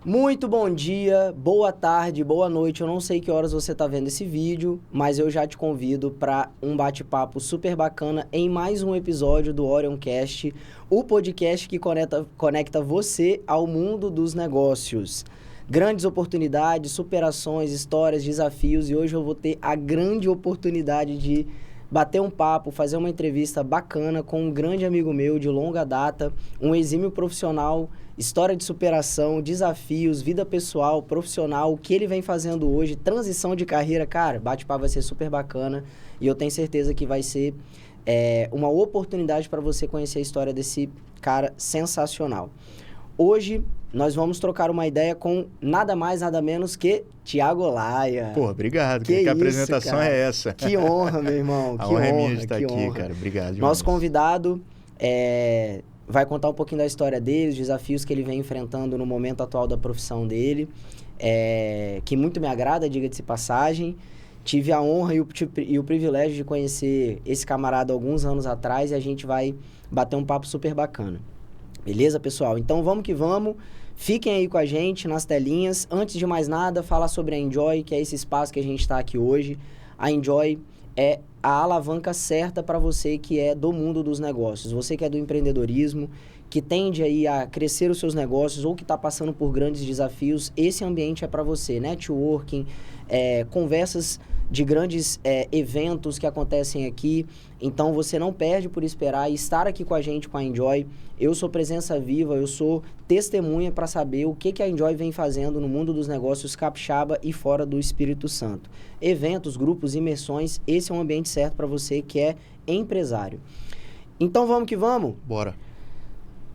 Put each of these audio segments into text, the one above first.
Muito bom dia, boa tarde, boa noite. Eu não sei que horas você está vendo esse vídeo, mas eu já te convido para um bate-papo super bacana em mais um episódio do Orioncast, o podcast que conecta você ao mundo dos negócios. Grandes oportunidades, superações, histórias, desafios, e hoje eu vou ter a grande oportunidade de bater um papo, fazer uma entrevista bacana com um grande amigo meu de longa data, um exímio profissional, história de superação, desafios, vida pessoal, profissional, o que ele vem fazendo hoje, transição de carreira. Cara, bate-papo vai ser super bacana e eu tenho certeza que vai ser uma oportunidade para você conhecer a história desse cara sensacional. Hoje nós vamos trocar uma ideia com nada mais, nada menos que Thiago Olaia. Pô, obrigado. Que a isso, apresentação cara. é essa. Que honra, meu irmão. A honra é minha de estar aqui, cara. Obrigado demais. Nosso convidado vai contar um pouquinho da história dele, os desafios que ele vem enfrentando no momento atual da profissão dele, que muito me agrada, diga-se passagem. Tive a honra e o privilégio de conhecer esse camarada alguns anos atrás e a gente vai bater um papo super bacana. Beleza, pessoal? Então, vamos que vamos. Fiquem aí com a gente nas telinhas. Antes de mais nada, falar sobre a Enjoy, que é esse espaço que a gente está aqui hoje. A Enjoy é a alavanca certa para você que é do mundo dos negócios. Você que é do empreendedorismo, que tende aí a crescer os seus negócios ou que está passando por grandes desafios, esse ambiente é para você. Networking, conversas de grandes eventos que acontecem aqui. Então, você não perde por esperar e estar aqui com a gente, com a Enjoy. Eu sou presença viva, eu sou testemunha para saber o que a Enjoy vem fazendo no mundo dos negócios capixaba e fora do Espírito Santo. Eventos, grupos, imersões, esse é um ambiente certo para você que é empresário. Então, vamos que vamos? Bora.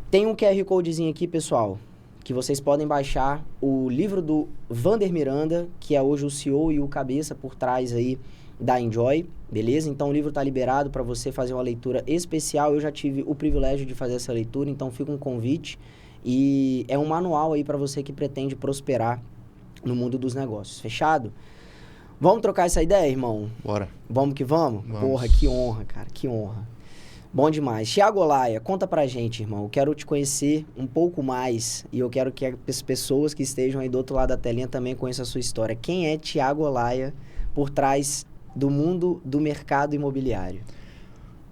Tem um QR Codezinho aqui, pessoal, que vocês podem baixar o livro do Vander Miranda, que é hoje o CEO e o cabeça por trás aí da Enjoy, beleza? Então o livro está liberado para você fazer uma leitura especial. Eu já tive o privilégio de fazer essa leitura, então fica um convite. E é um manual aí para você que pretende prosperar no mundo dos negócios. Fechado? Vamos trocar essa ideia, irmão? Bora. Vamos que vamos? Porra, que honra, cara, que honra. Bom demais. Thiago Olaia, conta pra gente, irmão. Eu quero te conhecer um pouco mais e eu quero que as pessoas que estejam aí do outro lado da telinha também conheçam a sua história. Quem é Thiago Olaia por trás do mundo do mercado imobiliário?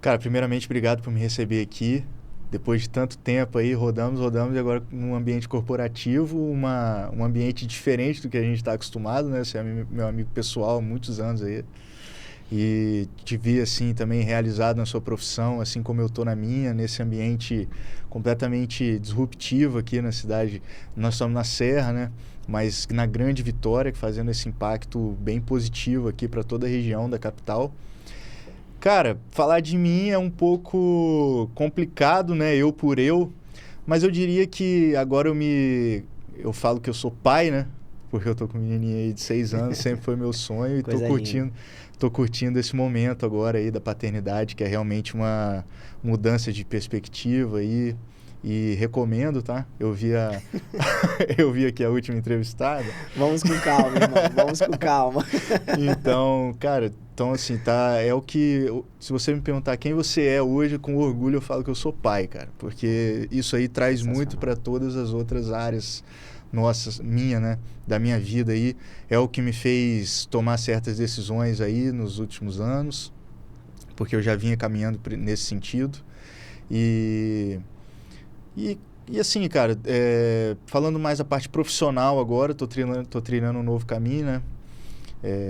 Cara, primeiramente, obrigado por me receber aqui. Depois de tanto tempo aí, rodamos e agora num ambiente corporativo, um ambiente diferente do que a gente está acostumado, né? Você é meu amigo pessoal há muitos anos aí. E te vi, assim, também realizado na sua profissão, assim como eu estou na minha, nesse ambiente completamente disruptivo aqui na cidade. Nós estamos na Serra, né? Mas na Grande Vitória, fazendo esse impacto bem positivo aqui para toda a região da capital. Cara, falar de mim é um pouco complicado, né? Eu por eu, mas eu diria que agora eu falo que eu sou pai, né? Porque eu tô com uma menininha aí de 6 anos, sempre foi meu sonho e tô curtindo esse momento agora aí da paternidade, que é realmente uma mudança de perspectiva aí. E recomendo, tá? Eu vi aqui a última entrevistada. Vamos com calma, irmão. Vamos com calma. Então, cara, assim, tá? É o que... Se você me perguntar quem você é hoje, com orgulho eu falo que eu sou pai, cara. Porque isso aí traz muito para todas as outras áreas né? Da minha vida aí. É o que me fez tomar certas decisões aí nos últimos anos. Porque eu já vinha caminhando nesse sentido. E assim, cara, falando mais a parte profissional agora, tô treinando um novo caminho, né?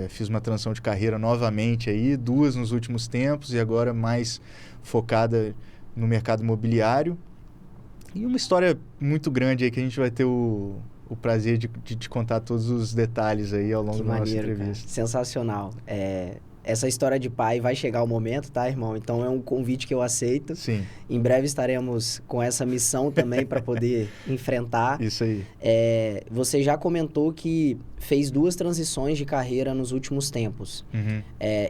Fiz uma transição de carreira novamente aí, 2 nos últimos tempos e agora mais focada no mercado imobiliário. E uma história muito grande aí que a gente vai ter o prazer de te contar todos os detalhes aí ao longo da nossa entrevista. Cara. Sensacional. Essa história de pai vai chegar o momento, tá, irmão? Então é um convite que eu aceito. Sim. Em breve estaremos com essa missão também para poder enfrentar. Isso aí. Você já comentou que fez 2 transições de carreira nos últimos tempos. Uhum.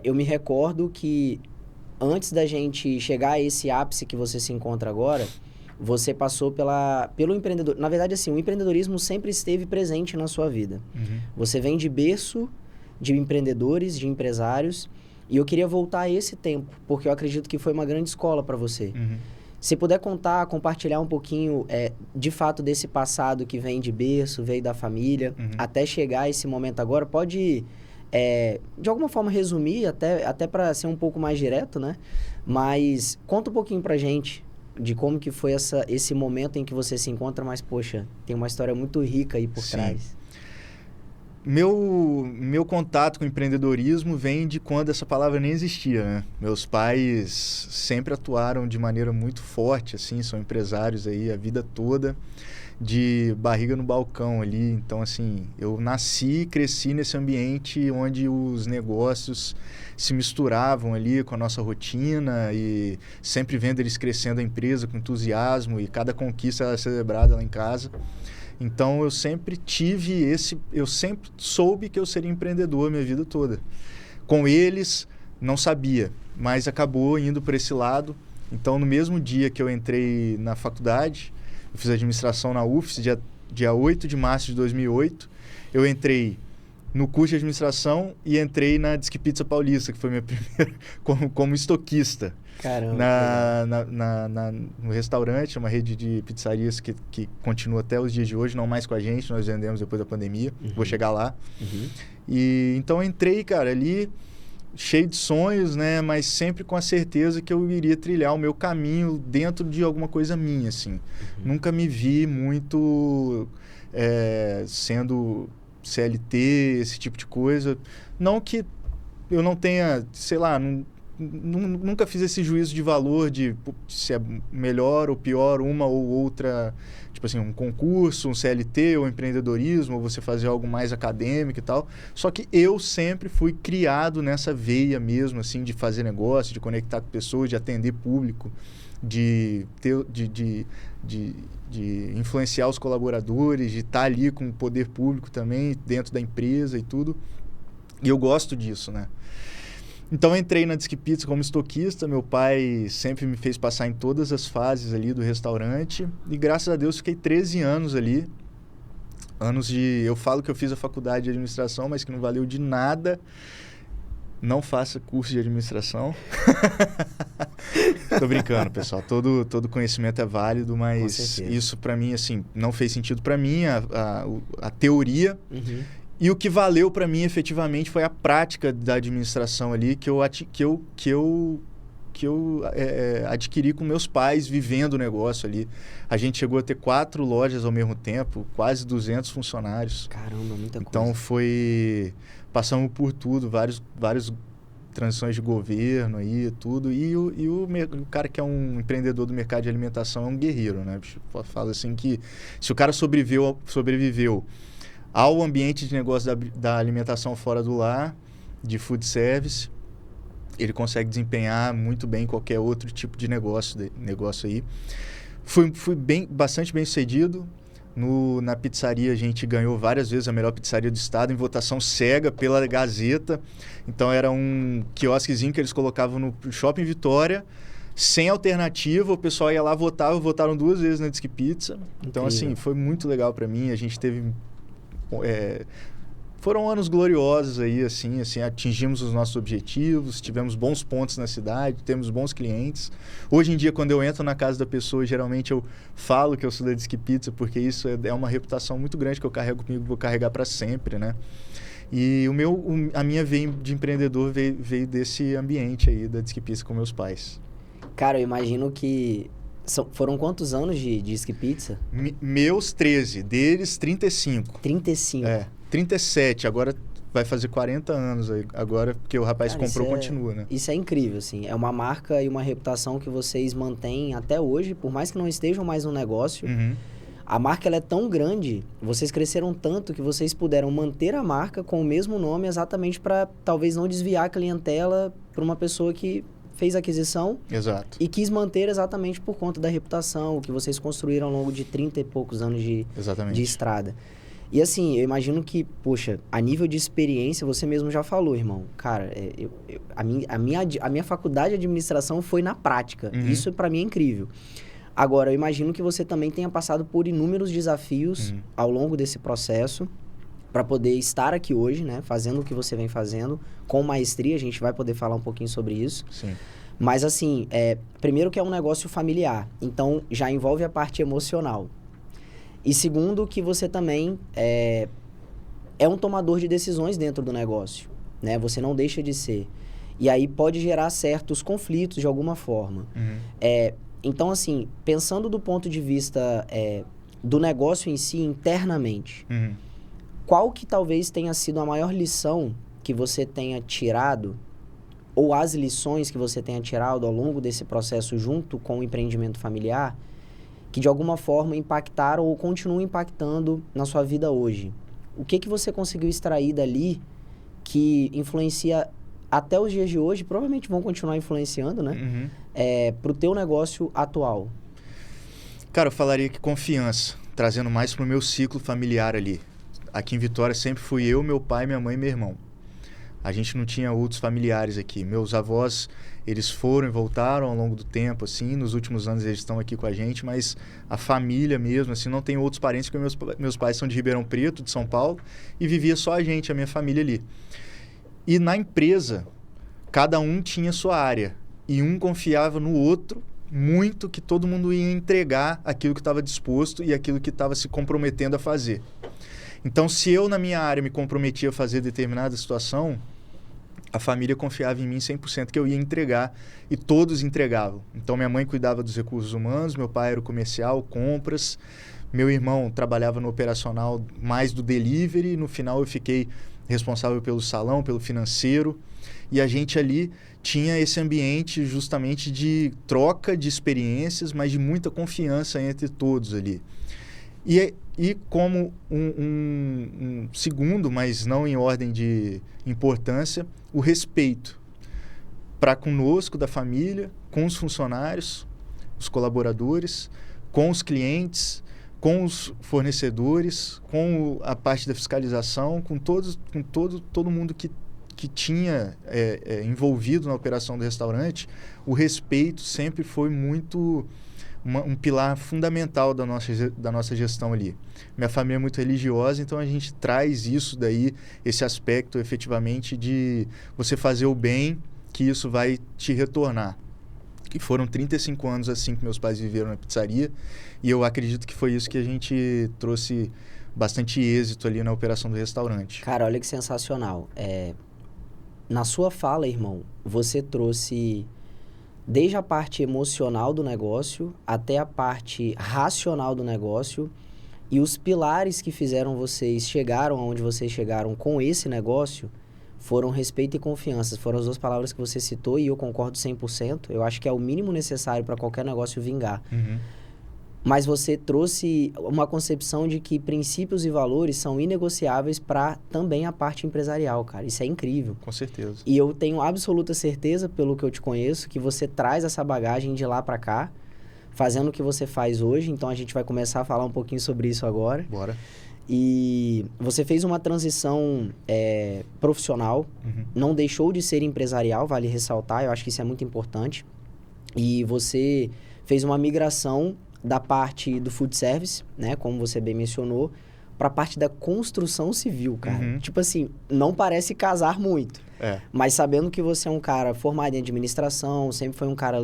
Eu me recordo que antes da gente chegar a esse ápice que você se encontra agora, você passou pelo empreendedor. Na verdade, assim, o empreendedorismo sempre esteve presente na sua vida. Uhum. Você vem de berço de empreendedores, de empresários, e eu queria voltar a esse tempo, porque eu acredito que foi uma grande escola para você. Uhum. Se puder contar, compartilhar um pouquinho, de fato, desse passado que vem de berço, veio da família, até chegar a esse momento agora, pode, de alguma forma, resumir, até para ser um pouco mais direto, né? Mas conta um pouquinho pra gente de como que foi esse momento em que você se encontra, mas, poxa, tem uma história muito rica aí por trás. Meu contato com o empreendedorismo vem de quando essa palavra nem existia, né? Meus pais sempre atuaram de maneira muito forte, assim, são empresários aí a vida toda, de barriga no balcão ali. Então, assim, eu nasci e cresci nesse ambiente onde os negócios se misturavam ali com a nossa rotina e sempre vendo eles crescendo a empresa com entusiasmo e cada conquista era celebrada lá em casa. Então, eu sempre soube que eu seria empreendedor a minha vida toda. Com eles, não sabia, mas acabou indo por esse lado. Então, no mesmo dia que eu entrei na faculdade, eu fiz administração na UFS, dia 8 de março de 2008, eu entrei no curso de administração e entrei na Disque Pizza Paulista, que foi minha primeira como estoquista. Caramba. No restaurante, uma rede de pizzarias que continua até os dias de hoje, não mais com a gente, nós vendemos depois da pandemia, vou chegar lá. E então eu entrei, cara, ali cheio de sonhos, né, mas sempre com a certeza que eu iria trilhar o meu caminho dentro de alguma coisa minha, assim. Nunca me vi muito sendo CLT, esse tipo de coisa. Não que eu não tenha, sei lá, nunca fiz esse juízo de valor de se é melhor ou pior uma ou outra, tipo assim, um concurso, um CLT ou empreendedorismo, ou você fazer algo mais acadêmico e tal. Só que eu sempre fui criado nessa veia mesmo, assim, de fazer negócio, de conectar com pessoas, de atender público, de influenciar os colaboradores, de estar ali com o poder público também, dentro da empresa e tudo. E eu gosto disso, né? Então, eu entrei na Disque Pizza como estoquista. Meu pai sempre me fez passar em todas as fases ali do restaurante. E, graças a Deus, fiquei 13 anos ali. Eu falo que eu fiz a faculdade de administração, mas que não valeu de nada. Não faça curso de administração. Tô brincando, pessoal. Todo conhecimento é válido, mas isso, para mim, assim, não fez sentido para mim, a teoria. E o que valeu para mim, efetivamente, foi a prática da administração ali, que eu adquiri com meus pais, vivendo o negócio ali. A gente chegou a ter 4 lojas ao mesmo tempo, quase 200 funcionários. Caramba, muita coisa. Então, passamos por tudo, várias transições de governo aí, tudo. E o cara que é um empreendedor do mercado de alimentação é um guerreiro, né? Fala assim que se o cara sobreviveu ao ambiente de negócio da alimentação fora do lar, de food service, ele consegue desempenhar muito bem qualquer outro tipo de negócio aí. Fui bastante bem sucedido. Na pizzaria a gente ganhou várias vezes a melhor pizzaria do estado em votação cega pela Gazeta. Então era um quiosquezinho que eles colocavam no Shopping Vitória, sem alternativa, o pessoal ia lá, votaram 2 vezes na Disque Pizza. Então, assim, foi muito legal para mim. A gente teve... foram anos gloriosos aí, assim, atingimos os nossos objetivos, tivemos bons pontos na cidade, temos bons clientes. Hoje em dia, quando eu entro na casa da pessoa, geralmente eu falo que eu sou da Disque Pizza, porque isso é uma reputação muito grande que eu carrego comigo, vou carregar para sempre, né? E a minha veia de empreendedor veio desse ambiente aí da Disque Pizza com meus pais. Cara, eu imagino que... Foram quantos anos de Disque Pizza? Meus 13, deles 35. 35? 37, agora vai fazer 40 anos aí, agora que o rapaz comprou, continua, né? Isso é incrível, assim, é uma marca e uma reputação que vocês mantêm até hoje, por mais que não estejam mais no negócio. A marca ela é tão grande, vocês cresceram tanto que vocês puderam manter a marca com o mesmo nome exatamente para talvez não desviar a clientela para uma pessoa que fez a aquisição. Exato. E quis manter exatamente por conta da reputação, o que vocês construíram ao longo de 30 e poucos anos de estrada. E assim, eu imagino que, poxa, a nível de experiência, você mesmo já falou, irmão. Cara, a minha faculdade de administração foi na prática. Isso para mim é incrível. Agora, eu imagino que você também tenha passado por inúmeros desafios ao longo desse processo para poder estar aqui hoje, né? Fazendo o que você vem fazendo, com maestria. A gente vai poder falar um pouquinho sobre isso. Sim. Mas assim, primeiro que é um negócio familiar, então já envolve a parte emocional. E segundo que você também é um tomador de decisões dentro do negócio, né? Você não deixa de ser. E aí pode gerar certos conflitos de alguma forma. Então, assim, pensando do ponto de vista do negócio em si, internamente, qual que talvez tenha sido a maior lição que você tenha tirado, ou as lições que você tenha tirado ao longo desse processo junto com o empreendimento familiar, que de alguma forma impactaram ou continuam impactando na sua vida hoje? O que você conseguiu extrair dali que influencia até os dias de hoje, provavelmente vão continuar influenciando, né? Pro teu negócio atual. Cara, eu falaria que confiança, trazendo mais pro meu ciclo familiar ali. Aqui em Vitória sempre fui eu, meu pai, minha mãe e meu irmão. A gente não tinha outros familiares aqui. Meus avós, eles foram e voltaram ao longo do tempo, assim. Nos últimos anos eles estão aqui com a gente, mas a família mesmo, assim, não tem outros parentes, porque meus pais são de Ribeirão Preto, de São Paulo, e vivia só a gente, a minha família ali. E na empresa, cada um tinha sua área. E um confiava no outro muito, que todo mundo ia entregar aquilo que estava disposto e aquilo que estava se comprometendo a fazer. Então, se eu, na minha área, me comprometia a fazer determinada situação, a família confiava em mim 100% que eu ia entregar, e todos entregavam. Então, minha mãe cuidava dos recursos humanos, meu pai era o comercial, compras, meu irmão trabalhava no operacional mais do delivery, no final eu fiquei responsável pelo salão, pelo financeiro, e a gente ali tinha esse ambiente justamente de troca de experiências, mas de muita confiança entre todos ali. E como um segundo, mas não em ordem de importância, o respeito para conosco, da família, com os funcionários, os colaboradores, com os clientes, com os fornecedores, com a parte da fiscalização, com todo mundo que tinha envolvido na operação do restaurante. O respeito sempre foi muito um pilar fundamental da nossa gestão ali. Minha família é muito religiosa, então a gente traz isso daí, esse aspecto efetivamente de você fazer o bem, que isso vai te retornar. Que foram 35 anos assim que meus pais viveram na pizzaria, e eu acredito que foi isso que a gente trouxe bastante êxito ali na operação do restaurante. Cara, olha que sensacional. Na sua fala, irmão, você trouxe desde a parte emocional do negócio até a parte racional do negócio, e os pilares que fizeram vocês chegaram aonde vocês chegaram com esse negócio foram respeito e confiança. Foram as duas palavras que você citou e eu concordo 100%. Eu acho que é o mínimo necessário para qualquer negócio vingar. Mas você trouxe uma concepção de que princípios e valores são inegociáveis para também a parte empresarial, cara. Isso é incrível. Com certeza. E eu tenho absoluta certeza, pelo que eu te conheço, que você traz essa bagagem de lá para cá, fazendo o que você faz hoje. Então, a gente vai começar a falar um pouquinho sobre isso agora. Bora. E você fez uma transição profissional, não deixou de ser empresarial, vale ressaltar. Eu acho que isso é muito importante. E você fez uma migração da parte do food service, né, como você bem mencionou, para a parte da construção civil, cara. Tipo assim, não parece casar muito. Mas sabendo que você é um cara formado em administração, sempre foi um cara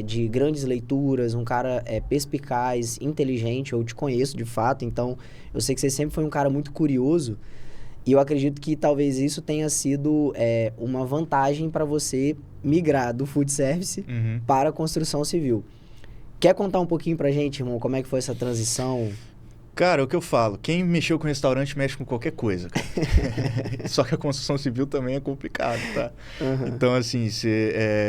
de grandes leituras, um cara perspicaz, inteligente, eu te conheço de fato, então eu sei que você sempre foi um cara muito curioso, e eu acredito que talvez isso tenha sido uma vantagem para você migrar do food service para a construção civil. Quer contar um pouquinho pra gente, irmão, como é que foi essa transição? Cara, o que eu falo, quem mexeu com restaurante mexe com qualquer coisa, cara. Só que a construção civil também é complicado, tá? Então, assim,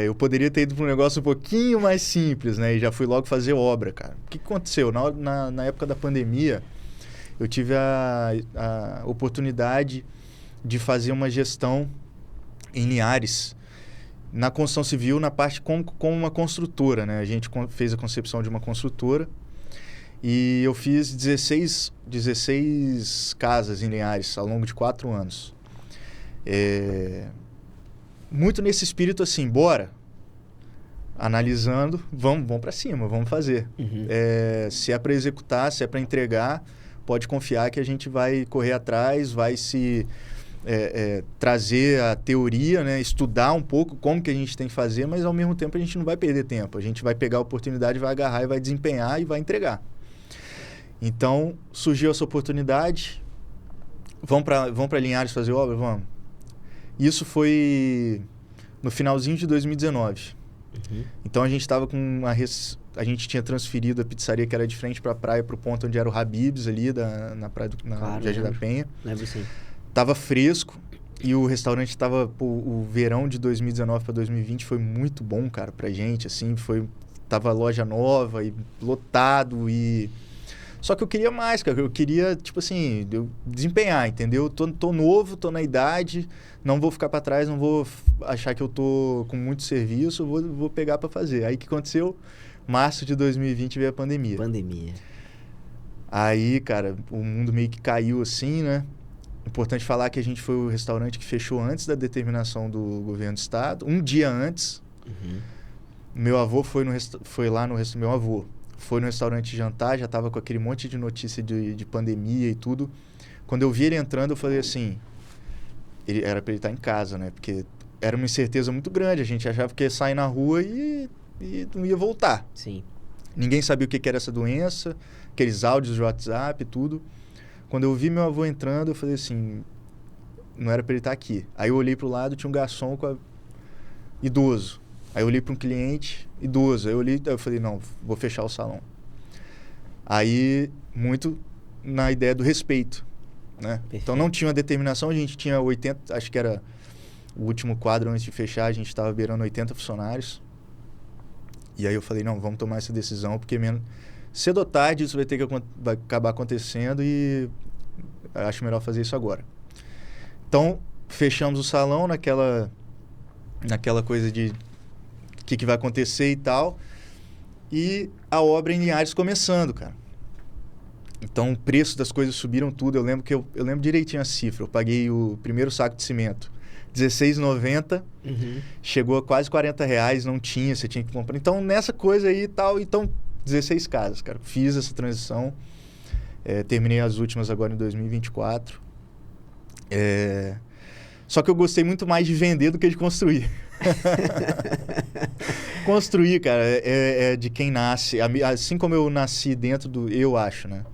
eu poderia ter ido para um negócio um pouquinho mais simples, né? E já fui logo fazer obra, cara. O que aconteceu? Na época da pandemia, eu tive a oportunidade de fazer uma gestão em Linhares, na construção civil, na parte com uma construtora, né? A gente fez a concepção de uma construtora e eu fiz 16 casas em Linhares ao longo de 4 anos. Muito nesse espírito assim, bora, analisando, vamos para cima, vamos fazer. Se é para executar, se é para entregar, pode confiar que a gente vai correr atrás, vai se trazer a teoria, né? Estudar um pouco como que a gente tem que fazer, mas ao mesmo tempo a gente não vai perder tempo. A gente vai pegar a oportunidade, vai agarrar e vai desempenhar e vai entregar. Então, surgiu essa oportunidade. Vamos para Linhares fazer obra? Vamos. Isso foi no finalzinho de 2019. Uhum. Então, a gente estava com a gente tinha transferido a pizzaria que era de frente para a praia, para o ponto onde era o Habib's ali, na praia na Jardim da Penha. Lembro sim. Tava fresco e o restaurante estava... O verão de 2019 para 2020 foi muito bom, cara, pra gente, assim. Tava loja nova e lotado e... Só que eu queria mais, cara. Eu queria, tipo assim, desempenhar, entendeu? Tô novo, tô na idade, não vou ficar para trás, não vou achar que eu tô com muito serviço, vou pegar para fazer. Aí o que aconteceu? Março de 2020 veio a pandemia. Aí, cara, o mundo meio que caiu assim, né? Importante falar que a gente foi o restaurante que fechou antes da determinação do governo do estado, um dia antes. Uhum. Meu avô foi lá no restaurante. Meu avô foi no restaurante jantar, já estava com aquele monte de notícia de pandemia e tudo. Quando eu vi ele entrando, eu falei assim, era para ele estar em casa, né? Porque era uma incerteza muito grande. A gente achava que ia sair na rua e não ia voltar. Sim. Ninguém sabia o que era essa doença, aqueles áudios de WhatsApp e tudo. Quando eu vi meu avô entrando, eu falei assim, não era para ele estar aqui. Aí eu olhei para o lado, tinha um garçom idoso. Aí eu olhei para um cliente idoso. Aí eu falei, não, vou fechar o salão. Aí, muito na ideia do respeito, né? Então não tinha uma determinação, a gente tinha 80, acho que era o último quadro antes de fechar, a gente estava beirando 80 funcionários. E aí eu falei, não, vamos tomar essa decisão, porque cedo ou tarde isso vai acabar acontecendo e acho melhor fazer isso agora. Então, fechamos o salão naquela coisa de o que vai acontecer e tal. E a obra em Linhares começando, cara. Então, o preço das coisas subiram tudo. Eu lembro direitinho a cifra. Eu paguei o primeiro saco de cimento R$16,90. Uhum. Chegou a quase R$40, não tinha, você tinha que comprar. Então, nessa coisa aí e tal, então, 16 casas, cara. Fiz essa transição. Terminei as últimas agora em 2024. Só que eu gostei muito mais de vender do que de construir. Construir, cara, é de quem nasce. Assim como eu nasci dentro do... Eu acho, né?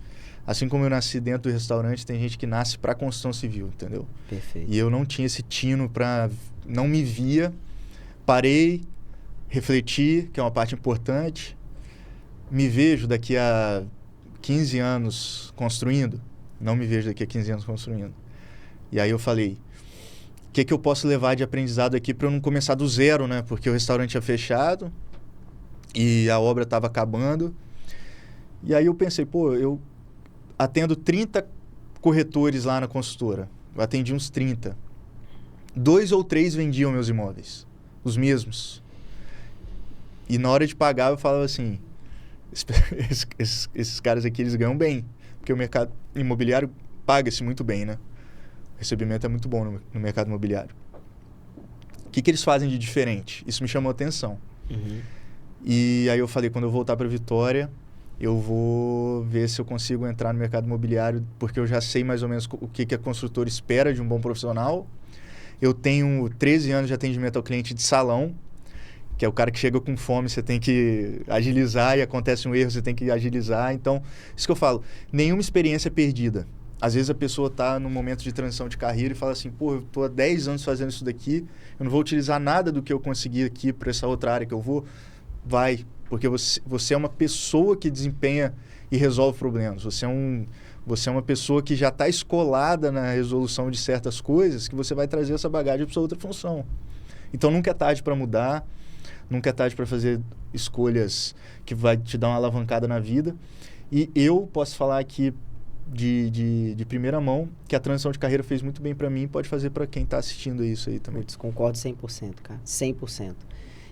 Assim como eu nasci dentro do restaurante, tem gente que nasce para construção civil, entendeu? Perfeito. E eu não tinha esse tino para... Não me via. Parei, refleti, que é uma parte importante. Me vejo daqui a 15 anos construindo. Não me vejo daqui a 15 anos construindo. E aí eu falei... O que eu posso levar de aprendizado aqui para eu não começar do zero, né? Porque o restaurante tinha fechado e a obra estava acabando. E aí eu pensei, eu atendo 30 corretores lá na consultora. Eu atendi uns 30. 2 ou 3 vendiam meus imóveis. Os mesmos. E na hora de pagar eu falava assim, esses caras aqui, eles ganham bem. Porque o mercado imobiliário paga-se muito bem, né? O recebimento é muito bom no mercado imobiliário. O que eles fazem de diferente? Isso me chamou a atenção. Uhum. E aí eu falei, quando eu voltar para Vitória, eu vou ver se eu consigo entrar no mercado imobiliário, porque eu já sei mais ou menos o que a construtora espera de um bom profissional. Eu tenho 13 anos de atendimento ao cliente de salão, que é o cara que chega com fome, você tem que agilizar e acontece um erro, você tem que agilizar. Então, isso que eu falo, nenhuma experiência é perdida. Às vezes a pessoa está num momento de transição de carreira e fala assim, eu estou há 10 anos fazendo isso daqui, eu não vou utilizar nada do que eu consegui aqui para essa outra área que eu vou. Vai, porque você é uma pessoa que desempenha e resolve problemas. Você é uma pessoa que já está escolada na resolução de certas coisas, que você vai trazer essa bagagem para sua outra função. Então nunca é tarde para mudar, nunca é tarde para fazer escolhas que vai te dar uma alavancada na vida. E eu posso falar aqui de primeira mão que a transição de carreira fez muito bem para mim e pode fazer para quem está assistindo isso aí também. Concordo 100%, cara. 100%.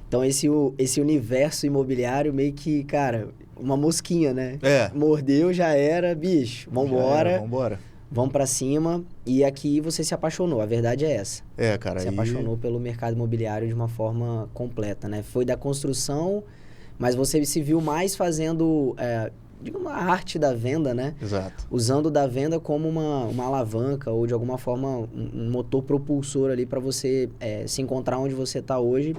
Então, esse universo imobiliário meio que, cara, uma mosquinha, né? Mordeu, já era, bicho. Vambora. Vamos pra cima. E aqui você se apaixonou. A verdade é essa. Cara. Se apaixonou pelo mercado imobiliário de uma forma completa, né? Foi da construção, mas você se viu mais fazendo digamos, a arte da venda, né? Exato. Usando da venda como uma alavanca ou, de alguma forma, um motor propulsor ali para você se encontrar onde você está hoje.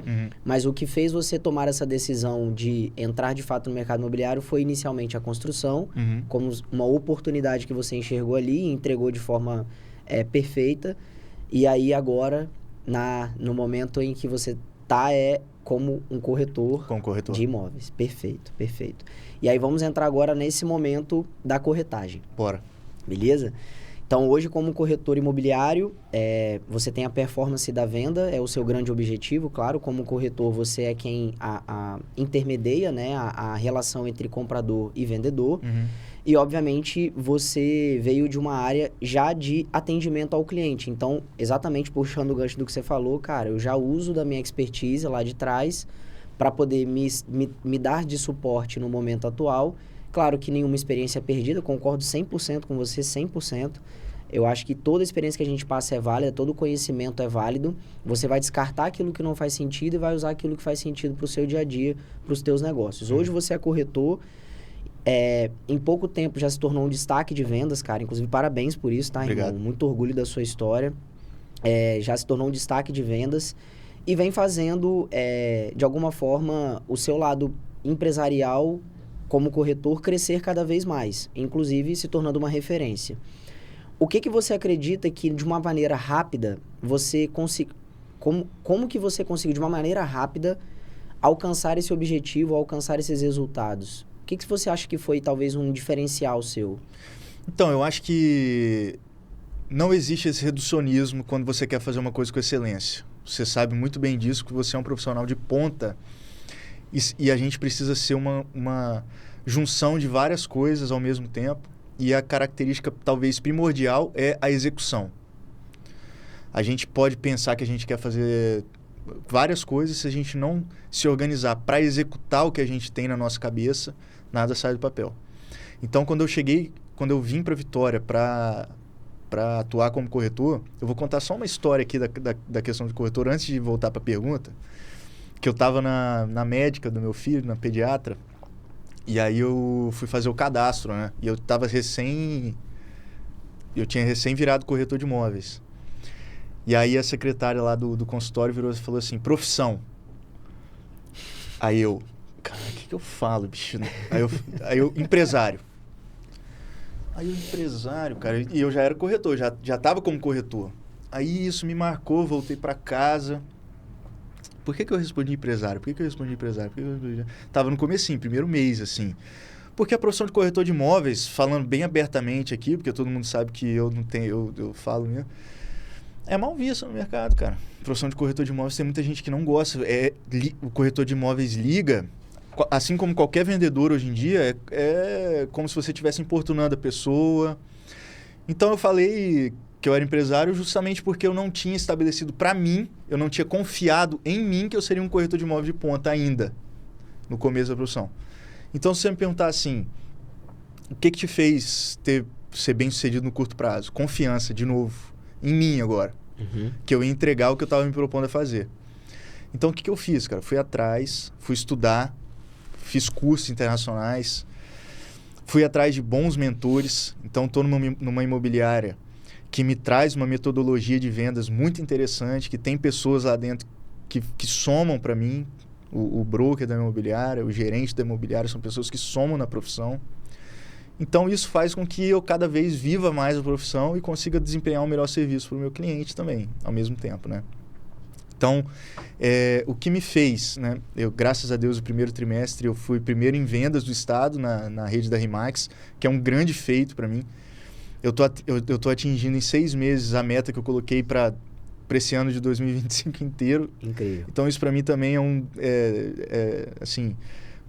Mas o que fez você tomar essa decisão de entrar, de fato, no mercado imobiliário foi, inicialmente, a construção, como uma oportunidade que você enxergou ali e entregou de forma perfeita. E aí, agora, no momento em que você está, como um corretor de imóveis. Perfeito, perfeito. E aí vamos entrar agora nesse momento da corretagem. Bora. Beleza? Então, hoje, como corretor imobiliário, você tem a performance da venda, é o seu grande objetivo. Claro, como corretor, você é quem intermedia, né, a relação entre comprador e vendedor. E, obviamente, você veio de uma área já de atendimento ao cliente. Então, exatamente puxando o gancho do que você falou, cara, eu já uso da minha expertise lá de trás para poder me dar de suporte no momento atual. Claro que nenhuma experiência é perdida, concordo 100% com você, 100%. Eu acho que toda experiência que a gente passa é válida, todo conhecimento é válido. Você vai descartar aquilo que não faz sentido e vai usar aquilo que faz sentido para o seu dia a dia, para os teus negócios. Hoje você é corretor. Em pouco tempo já se tornou um destaque de vendas, cara. Inclusive, parabéns por isso, tá, Obrigado. irmão? Muito orgulho da sua história. Já se tornou um destaque de vendas e vem fazendo, de alguma forma, o seu lado empresarial como corretor crescer cada vez mais. Inclusive, se tornando uma referência. O que você acredita que, de uma maneira rápida, você consiga... Como que você conseguiu, de uma maneira rápida, alcançar esse objetivo, alcançar esses resultados? O que você acha que foi, talvez, um diferencial seu? Então, eu acho que não existe esse reducionismo quando você quer fazer uma coisa com excelência. Você sabe muito bem disso, que você é um profissional de ponta e a gente precisa ser uma junção de várias coisas ao mesmo tempo, e a característica, talvez, primordial é a execução. A gente pode pensar que a gente quer fazer várias coisas, se a gente não se organizar para executar o que a gente tem na nossa cabeça, nada sai do papel. Então, quando eu vim para Vitória para atuar como corretor, eu vou contar só uma história aqui da questão de corretor, antes de voltar para a pergunta, que eu estava na médica do meu filho, na pediatra, e aí eu fui fazer o cadastro, né? E eu tinha recém virado corretor de imóveis. E aí a secretária lá do consultório virou e falou assim, profissão. Aí eu, cara, o que eu falo, bicho? Aí eu, empresário. Aí o empresário, cara, e eu já era corretor, já tava como corretor. Aí isso me marcou, voltei para casa. Por que eu respondi empresário? Tava no comecinho, primeiro mês, assim. Porque a profissão de corretor de imóveis, falando bem abertamente aqui, porque todo mundo sabe que eu não tenho, eu falo mesmo, é mal vista no mercado, cara. A profissão de corretor de imóveis tem muita gente que não gosta. O corretor de imóveis liga, assim como qualquer vendedor hoje em dia, é como se você estivesse importunando a pessoa. Então eu falei que eu era empresário justamente porque eu não tinha estabelecido para mim, eu não tinha confiado em mim que eu seria um corretor de imóveis de ponta ainda, no começo da profissão. Então, se você me perguntar assim, o que te fez ser bem sucedido no curto prazo? Confiança, de novo, em mim agora. Que eu ia entregar o que eu estava me propondo a fazer. Então, o que eu fiz, cara? Fui atrás, fui estudar, fiz cursos internacionais, fui atrás de bons mentores. Então, estou numa imobiliária que me traz uma metodologia de vendas muito interessante, que tem pessoas lá dentro que somam para mim. O broker da imobiliária, o gerente da imobiliária, são pessoas que somam na profissão. Então, isso faz com que eu cada vez viva mais a profissão e consiga desempenhar um melhor serviço para o meu cliente também, ao mesmo tempo, né? Então, o que me fez, né? Graças a Deus, o primeiro trimestre eu fui primeiro em vendas do estado na rede da RE/MAX, que é um grande feito para mim. Eu tô atingindo em 6 meses a meta que eu coloquei para esse ano de 2025 inteiro. Incrível. Então, isso para mim também assim,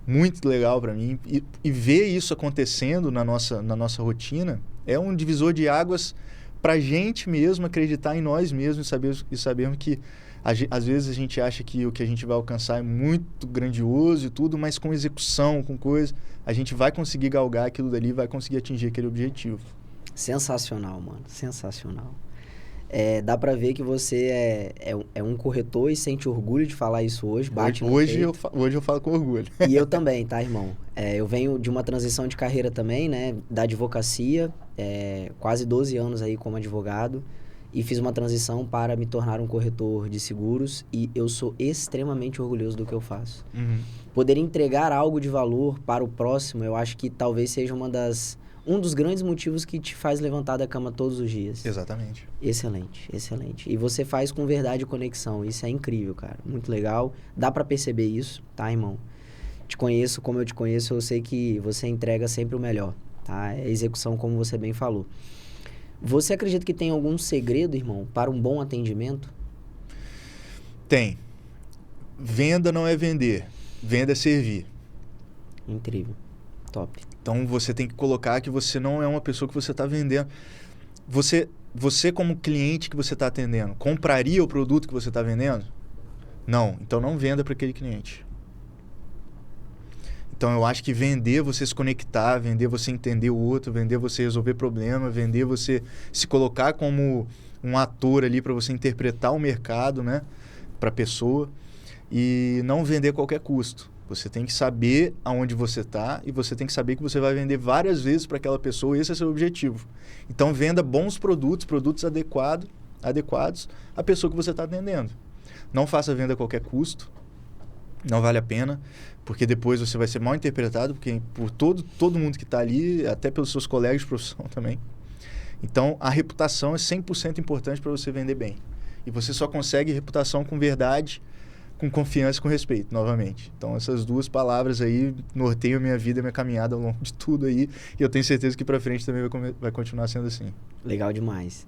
muito legal para mim. E ver isso acontecendo na nossa rotina é um divisor de águas para a gente mesmo acreditar em nós mesmos e sabermos que às vezes a gente acha que o que a gente vai alcançar é muito grandioso e tudo, mas com execução, com coisa, a gente vai conseguir galgar aquilo dali, vai conseguir atingir aquele objetivo. Sensacional, mano. Sensacional. Dá pra ver que você é um corretor e sente orgulho de falar isso hoje, bate no Hoje peito. hoje eu falo com orgulho. E eu também, tá, irmão? Eu venho de uma transição de carreira também, né? Da advocacia, quase 12 anos aí como advogado. E fiz uma transição para me tornar um corretor de seguros. E eu sou extremamente orgulhoso do que eu faço. Uhum. Poder entregar algo de valor para o próximo, eu acho que talvez seja um dos grandes motivos que te faz levantar da cama todos os dias. Exatamente. Excelente, excelente. E você faz com verdade e conexão. Isso é incrível, cara. Muito legal. Dá pra perceber isso, tá, irmão? Te conheço como eu te conheço, eu sei que você entrega sempre o melhor, tá? É execução, como você bem falou. Você acredita que tem algum segredo, irmão, para um bom atendimento? Tem. Venda não é vender. Venda é servir. Incrível. Top. Então, você tem que colocar que você não é uma pessoa que você está vendendo. Você como cliente que você está atendendo, compraria o produto que você está vendendo? Não. Então, não venda para aquele cliente. Então, eu acho que vender, você se conectar, vender você entender o outro, vender você resolver problema, vender você se colocar como um ator ali para você interpretar o mercado, né, para a pessoa, e não vender a qualquer custo. Você tem que saber aonde você está e você tem que saber que você vai vender várias vezes para aquela pessoa, esse é seu objetivo. Então, venda bons produtos adequados à pessoa que você está atendendo. Não faça venda a qualquer custo, não vale a pena, porque depois você vai ser mal interpretado por todo mundo que está ali, até pelos seus colegas de profissão também. Então, a reputação é 100% importante para você vender bem. E você só consegue reputação com verdade, com confiança e com respeito, novamente. Então, essas duas palavras aí norteiam a minha vida e a minha caminhada ao longo de tudo aí. E eu tenho certeza que para frente também vai continuar sendo assim. Legal demais.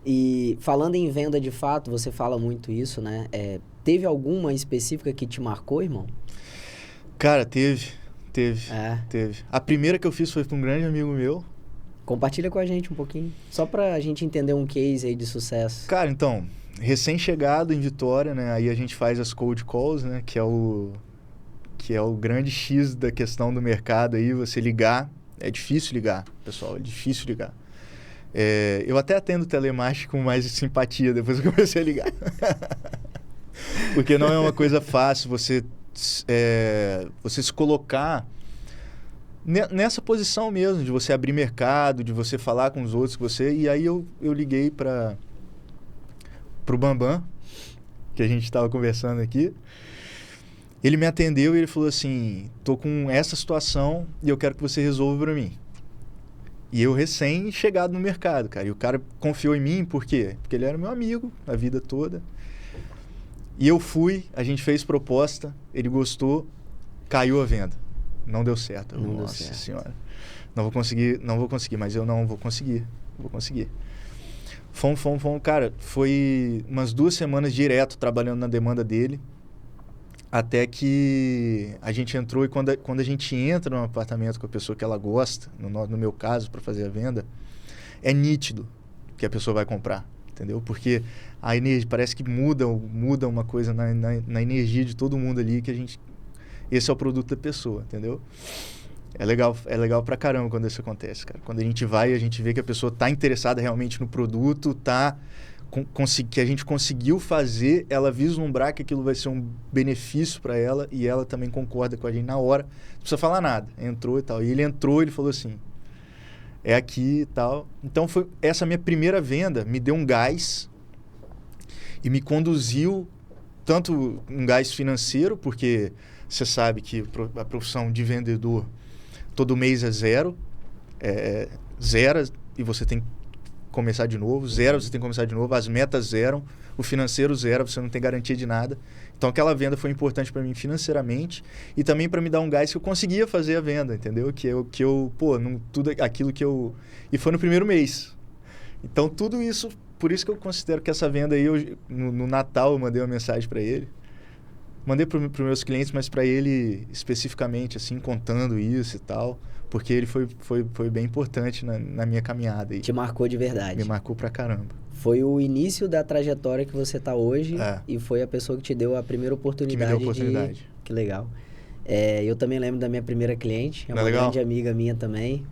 E falando em venda de fato, você fala muito isso, né? Teve alguma específica que te marcou, irmão? Cara, teve. A primeira que eu fiz foi para um grande amigo meu. Compartilha com a gente um pouquinho, só pra gente entender um case aí de sucesso. Cara, então, recém-chegado em Vitória, né? Aí a gente faz as cold calls, né? Que é o grande X da questão do mercado aí, você ligar. É difícil ligar, pessoal, é difícil ligar. Eu até atendo telemarketing com mais simpatia depois que eu comecei a ligar. Porque não é uma coisa fácil você se colocar nessa posição mesmo, de você abrir mercado, de você falar com os outros, e aí eu liguei pro Bambam, que a gente estava conversando aqui. Ele me atendeu e ele falou assim: tô com essa situação e eu quero que você resolva para mim. E eu recém-chegado no mercado, cara. E o cara confiou em mim, por quê? Porque ele era meu amigo a vida toda. E eu fui, a gente fez proposta, ele gostou, caiu a venda. Não deu certo. Nossa senhora. Não vou conseguir, mas eu não vou conseguir. Vou conseguir. Fomos, cara, foi umas 2 semanas direto trabalhando na demanda dele. Até que a gente entrou e quando a gente entra num apartamento com a pessoa que ela gosta, no meu caso, para fazer a venda, é nítido que a pessoa vai comprar, entendeu? Porque a energia parece que muda uma coisa na energia de todo mundo ali, esse é o produto da pessoa, entendeu? É legal pra caramba quando isso acontece, cara. Quando a gente vai, a gente vê que a pessoa tá interessada realmente no produto, que a gente conseguiu fazer ela vislumbrar que aquilo vai ser um benefício para ela e ela também concorda com a gente na hora. Não precisa falar nada. Entrou e tal. E ele entrou e ele falou assim: é aqui e tal. Então, foi essa minha primeira venda, me deu um gás e me conduziu tanto um gás financeiro, porque você sabe que a profissão de vendedor todo mês é zero e você tem que começar de novo, você tem que começar de novo, as metas zeram, o financeiro zero, você não tem garantia de nada. Então aquela venda foi importante para mim financeiramente e também para me dar um gás que eu conseguia fazer a venda, entendeu? E foi no primeiro mês. Então tudo isso, por isso que eu considero que essa venda aí, no Natal eu mandei uma mensagem para ele. Mandei para os meus clientes, mas para ele especificamente, assim, contando isso e tal, porque ele foi bem importante na minha caminhada. Te marcou de verdade. Me marcou pra caramba. Foi o início da trajetória que você tá hoje e foi a pessoa que te deu a primeira oportunidade. Que me deu a oportunidade. Que legal. Eu também lembro da minha primeira cliente, é uma grande amiga minha também.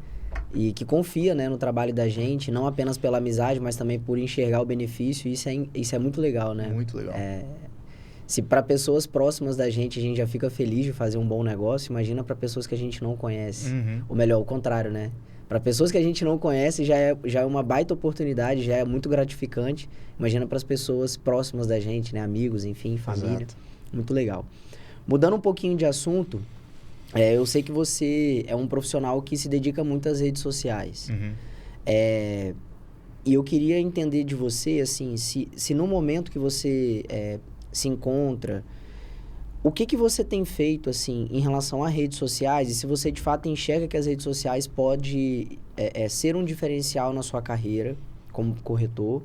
e que confia, né, no trabalho da gente, não apenas pela amizade, mas também por enxergar o benefício. Isso é muito legal, né? Muito legal. Se para pessoas próximas da gente a gente já fica feliz de fazer um bom negócio, imagina para pessoas que a gente não conhece. Ou melhor, o contrário, né? Para pessoas que a gente não conhece já é uma baita oportunidade, já é muito gratificante. Imagina para as pessoas próximas da gente, né? Amigos, enfim, família. Exato. Muito legal. Mudando um pouquinho de assunto, eu sei que você é um profissional que se dedica muito às redes sociais. E eu queria entender de você, assim, se no momento que você se encontra, o que você tem feito, assim, em relação a redes sociais, e se você de fato enxerga que as redes sociais pode ser um diferencial na sua carreira como corretor,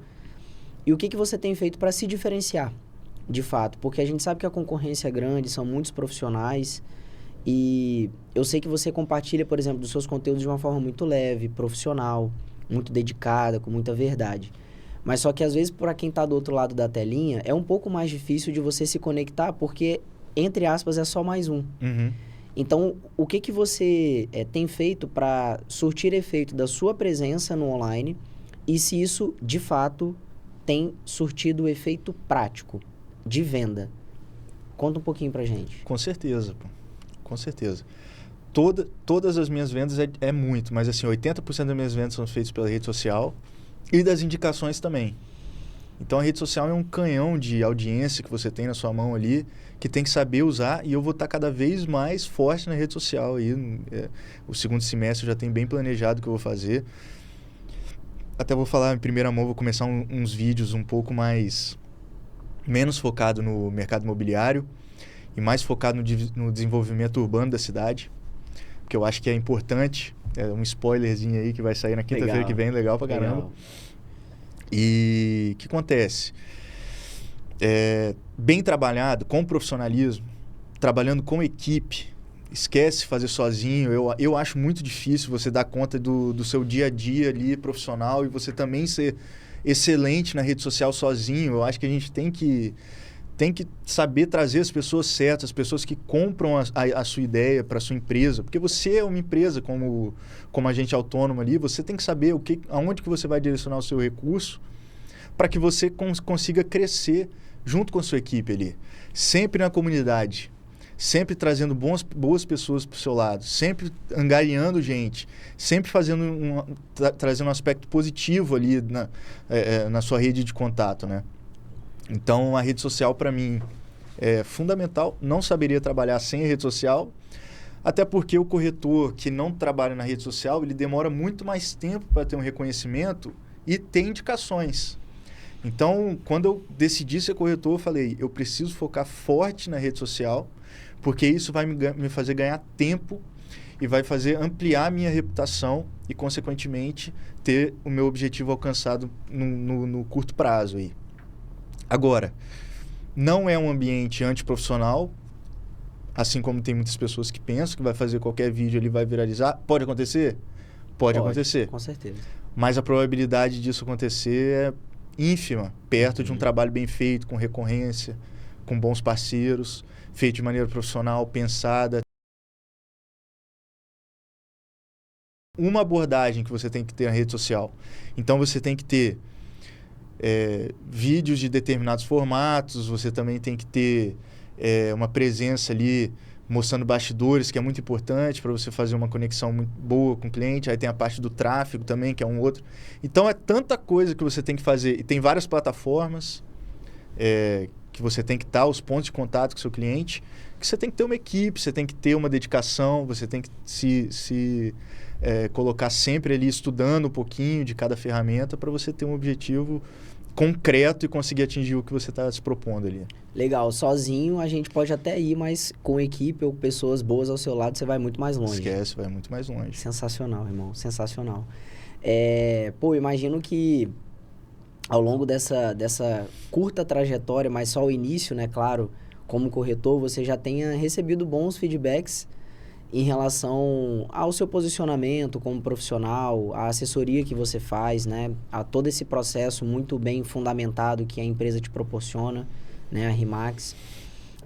e o que você tem feito para se diferenciar, de fato, porque a gente sabe que a concorrência é grande, são muitos profissionais, e eu sei que você compartilha, por exemplo, dos seus conteúdos de uma forma muito leve, profissional, muito dedicada, com muita verdade. Mas só que às vezes, para quem está do outro lado da telinha, é um pouco mais difícil de você se conectar, porque, entre aspas, é só mais um. Então, o que você tem feito para surtir efeito da sua presença no online e se isso, de fato, tem surtido efeito prático de venda? Conta um pouquinho pra gente. Com certeza, pô. Com certeza. Todas as minhas vendas é muito, mas assim, 80% das minhas vendas são feitas pela rede social e das indicações também. Então, a rede social é um canhão de audiência que você tem na sua mão ali, que tem que saber usar, e eu vou estar cada vez mais forte na rede social. Aí, o segundo semestre eu já tenho bem planejado o que eu vou fazer. Até vou falar em primeira mão, vou começar uns vídeos um pouco menos focado no mercado imobiliário e mais focado no desenvolvimento urbano da cidade, porque eu acho que é importante. É um spoilerzinho aí que vai sair na quinta-feira que vem, legal pra caramba. Legal. E o que acontece? Bem trabalhado, com profissionalismo, trabalhando com equipe, esquece fazer sozinho. Eu acho muito difícil você dar conta do seu dia a dia ali profissional e você também ser excelente na rede social sozinho. Eu acho que a gente tem que saber trazer as pessoas certas, as pessoas que compram a sua ideia para a sua empresa. Porque você é uma empresa como agente autônomo ali, você tem que saber aonde que você vai direcionar o seu recurso para que você consiga crescer junto com a sua equipe ali. Sempre na comunidade, sempre trazendo boas pessoas para o seu lado, sempre angariando gente, sempre trazendo um aspecto positivo ali na sua rede de contato, né? Então, a rede social, para mim, é fundamental. Não saberia trabalhar sem a rede social, até porque o corretor que não trabalha na rede social, ele demora muito mais tempo para ter um reconhecimento e ter indicações. Então, quando eu decidi ser corretor, eu falei, eu preciso focar forte na rede social, porque isso vai me fazer ganhar tempo e vai fazer ampliar a minha reputação e, consequentemente, ter o meu objetivo alcançado no curto prazo aí. Agora, não é um ambiente antiprofissional, assim como tem muitas pessoas que pensam que vai fazer qualquer vídeo ali vai viralizar. Pode acontecer? Pode acontecer. Com certeza. Mas a probabilidade disso acontecer é ínfima, perto de um trabalho bem feito, com recorrência, com bons parceiros, feito de maneira profissional, pensada. Uma abordagem que você tem que ter na rede social. Então, você tem que ter vídeos de determinados formatos, você também tem que ter uma presença ali mostrando bastidores, que é muito importante para você fazer uma conexão muito boa com o cliente. Aí tem a parte do tráfego também, que é um outro. Então, é tanta coisa que você tem que fazer. E tem várias plataformas que você tem que estar, os pontos de contato com o seu cliente, que você tem que ter uma equipe, você tem que ter uma dedicação, você tem que se colocar sempre ali estudando um pouquinho de cada ferramenta para você ter um objetivo concreto e conseguir atingir o que você está se propondo ali. Legal. Sozinho a gente pode até ir, mas com equipe ou pessoas boas ao seu lado, você vai muito mais longe. Esquece, vai muito mais longe. Sensacional, irmão. Sensacional. Imagino que ao longo dessa curta trajetória, mas só o início, né, claro, como corretor, você já tenha recebido bons feedbacks em relação ao seu posicionamento como profissional, a assessoria que você faz, né? A todo esse processo muito bem fundamentado que a empresa te proporciona, né? A RE/MAX.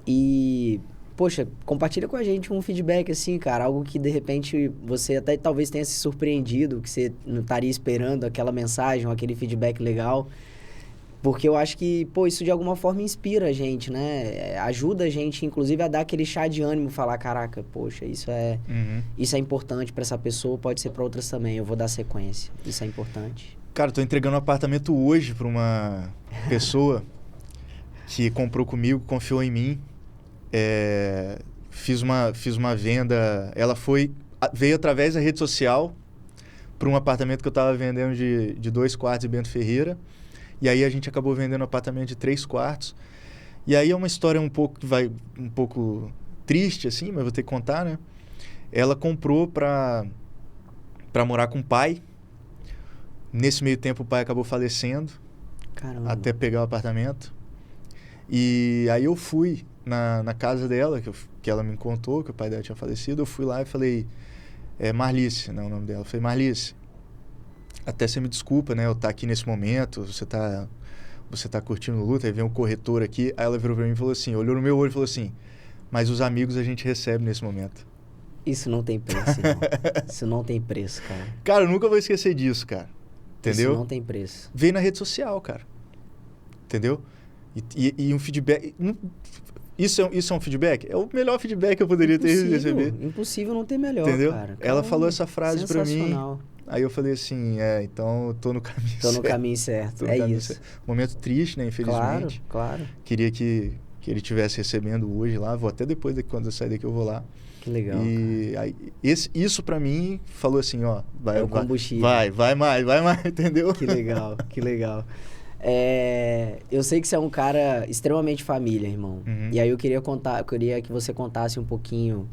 E poxa, compartilha com a gente um feedback assim, cara, algo que de repente você até talvez tenha se surpreendido, que você não estaria esperando aquela mensagem ou aquele feedback legal. Porque eu acho que, pô, isso de alguma forma inspira a gente, né? Ajuda a gente, inclusive, a dar aquele chá de ânimo, falar, caraca, poxa, isso é importante para essa pessoa, pode ser para outras também, eu vou dar sequência. Isso é importante. Cara, tô entregando um apartamento hoje para uma pessoa que comprou comigo, confiou em mim. Fiz uma venda, veio através da rede social para um apartamento que eu estava vendendo de 2 quartos em Bento Ferreira. E aí a gente acabou vendendo um apartamento de 3 quartos. E aí é uma história um pouco triste, assim, mas vou ter que contar, né? Ela comprou para morar com o pai. Nesse meio tempo o pai acabou falecendo. Caramba. Até pegar o apartamento. E aí eu fui na casa dela, que ela me contou que o pai dela tinha falecido. Eu fui lá e falei, Marlice, não é o nome dela. Eu falei, Marlice, até você me desculpa, né? Eu estar aqui nesse momento, você tá curtindo luta, aí vem um corretor aqui. Aí ela virou pra mim e falou assim, olhou no meu olho e falou assim, mas os amigos a gente recebe nesse momento. Isso não tem preço, irmão. Isso não tem preço, cara. Cara, eu nunca vou esquecer disso, cara. Entendeu? Isso não tem preço. Veio na rede social, cara. Entendeu? E um feedback... Isso é um feedback? É o melhor feedback que eu poderia ter recebido. Impossível não ter melhor, entendeu? Cara. Ela falou essa frase pra mim. Sensacional. Aí eu falei assim, então eu tô no caminho certo. Tô no caminho certo, é isso. Certo. Momento triste, né, infelizmente. Claro. Queria que ele estivesse recebendo hoje lá, vou até depois, quando eu sair daqui eu vou lá. Que legal, e aí, isso pra mim falou assim, ó, é o combustível. Vai mais, entendeu? Que legal. Eu sei que você é um cara extremamente família, irmão. E aí eu queria que você contasse um pouquinho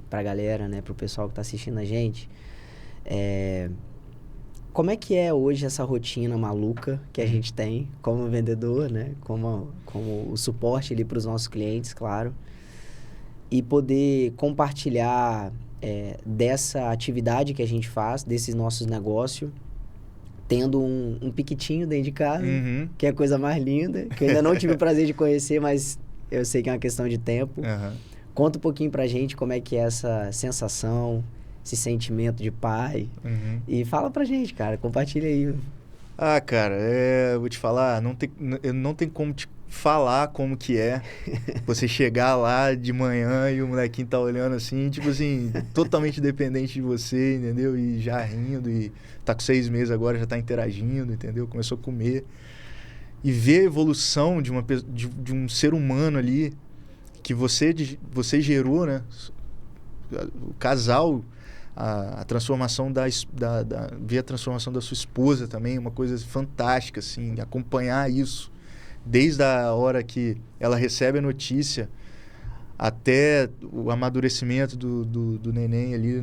pra galera, né, pro pessoal que tá assistindo a gente. Como é que é hoje essa rotina maluca que a gente tem como vendedor, né? Como o suporte ali para os nossos clientes, claro. E poder compartilhar dessa atividade que a gente faz, desses nossos negócios, tendo um piquitinho dentro de casa, que é a coisa mais linda, que eu ainda não tive o prazer de conhecer, mas eu sei que é uma questão de tempo. Conta um pouquinho pra gente como é que é essa sensação, esse sentimento de pai. E fala pra gente, cara. Compartilha aí. Ah, cara, eu vou te falar, não tem como te falar como que é você chegar lá de manhã e o molequinho tá olhando assim, tipo assim, totalmente dependente de você, entendeu? E já rindo, e tá com 6 meses agora, já tá interagindo, entendeu? Começou a comer. E ver a evolução de um ser humano ali, que você gerou, né? O casal... A transformação ver a transformação da sua esposa também, uma coisa fantástica, assim, acompanhar isso, desde a hora que ela recebe a notícia até o amadurecimento do neném ali